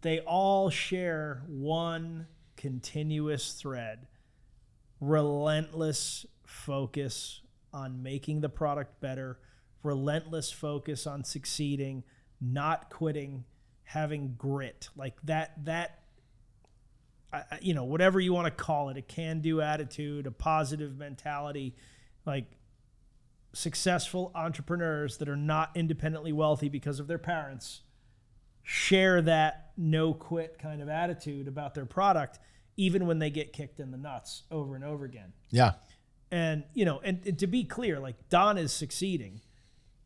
They all share one continuous thread: relentless focus on making the product better, relentless focus on succeeding, not quitting, having grit, like that, whatever you want to call it, a can-do attitude, a positive mentality, like successful entrepreneurs that are not independently wealthy because of their parents share that no quit kind of attitude about their product, even when they get kicked in the nuts over and over again. Yeah. And, and to be clear, like Don is succeeding,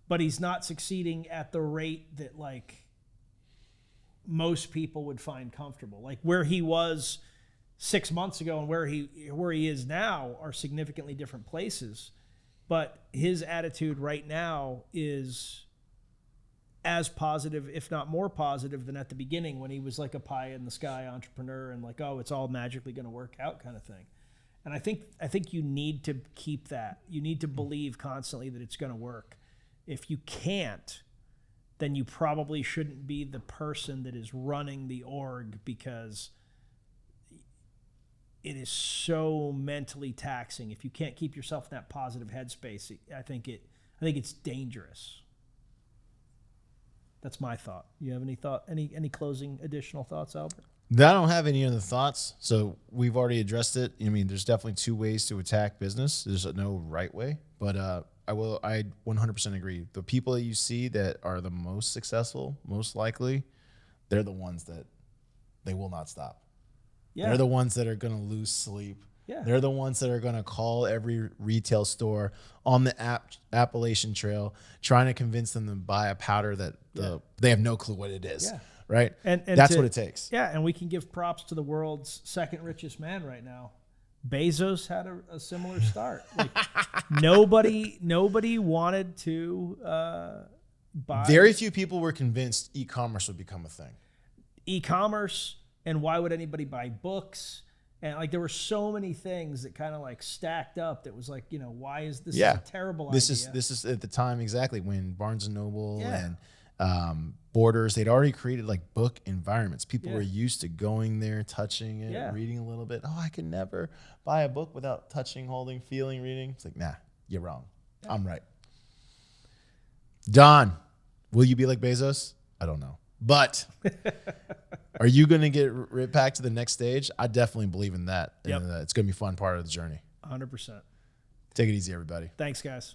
but he's not succeeding at the rate that like most people would find comfortable. Like where he was 6 months ago and where he is now are significantly different places. But his attitude right now is as positive, if not more positive, than at the beginning when he was like a pie in the sky entrepreneur and like, oh, it's all magically going to work out kind of thing. And I think you need to keep that. You need to believe constantly that it's going to work. If you can't, then you probably shouldn't be the person that is running the org, because it is so mentally taxing. If you can't keep yourself in that positive headspace, I think it's dangerous. That's my thought. You have any closing additional thoughts, Albert? I don't have any other thoughts. So we've already addressed it. I mean, there's definitely two ways to attack business. There's no right way, but I 100% agree. The people that you see that are the most successful, most likely, they're the ones that they will not stop. Yeah. They're the ones that are going to lose sleep. Yeah. They're the ones that are going to call every retail store on the Appalachian Trail trying to convince them to buy a powder that they have no clue what it is. Yeah. Right? And that's what it takes. Yeah, and we can give props to the world's second richest man right now. Bezos had a similar start. Like nobody wanted to buy. Very few people were convinced e-commerce would become a thing. E-commerce, and why would anybody buy books? And like there were so many things that kind of like stacked up that was like, why is this a terrible idea? This is at the time exactly when Barnes and Noble and Borders, they'd already created like book environments. People were used to going there, touching it, reading a little bit. Oh, I can never buy a book without touching, holding, feeling, reading. It's like, nah, you're wrong. Yeah. I'm right. Don, will you be like Bezos? I don't know. But are you going to get RipPak to the next stage? I definitely believe in that. Yep. And it's going to be a fun part of the journey. 100%. Take it easy, everybody. Thanks, guys.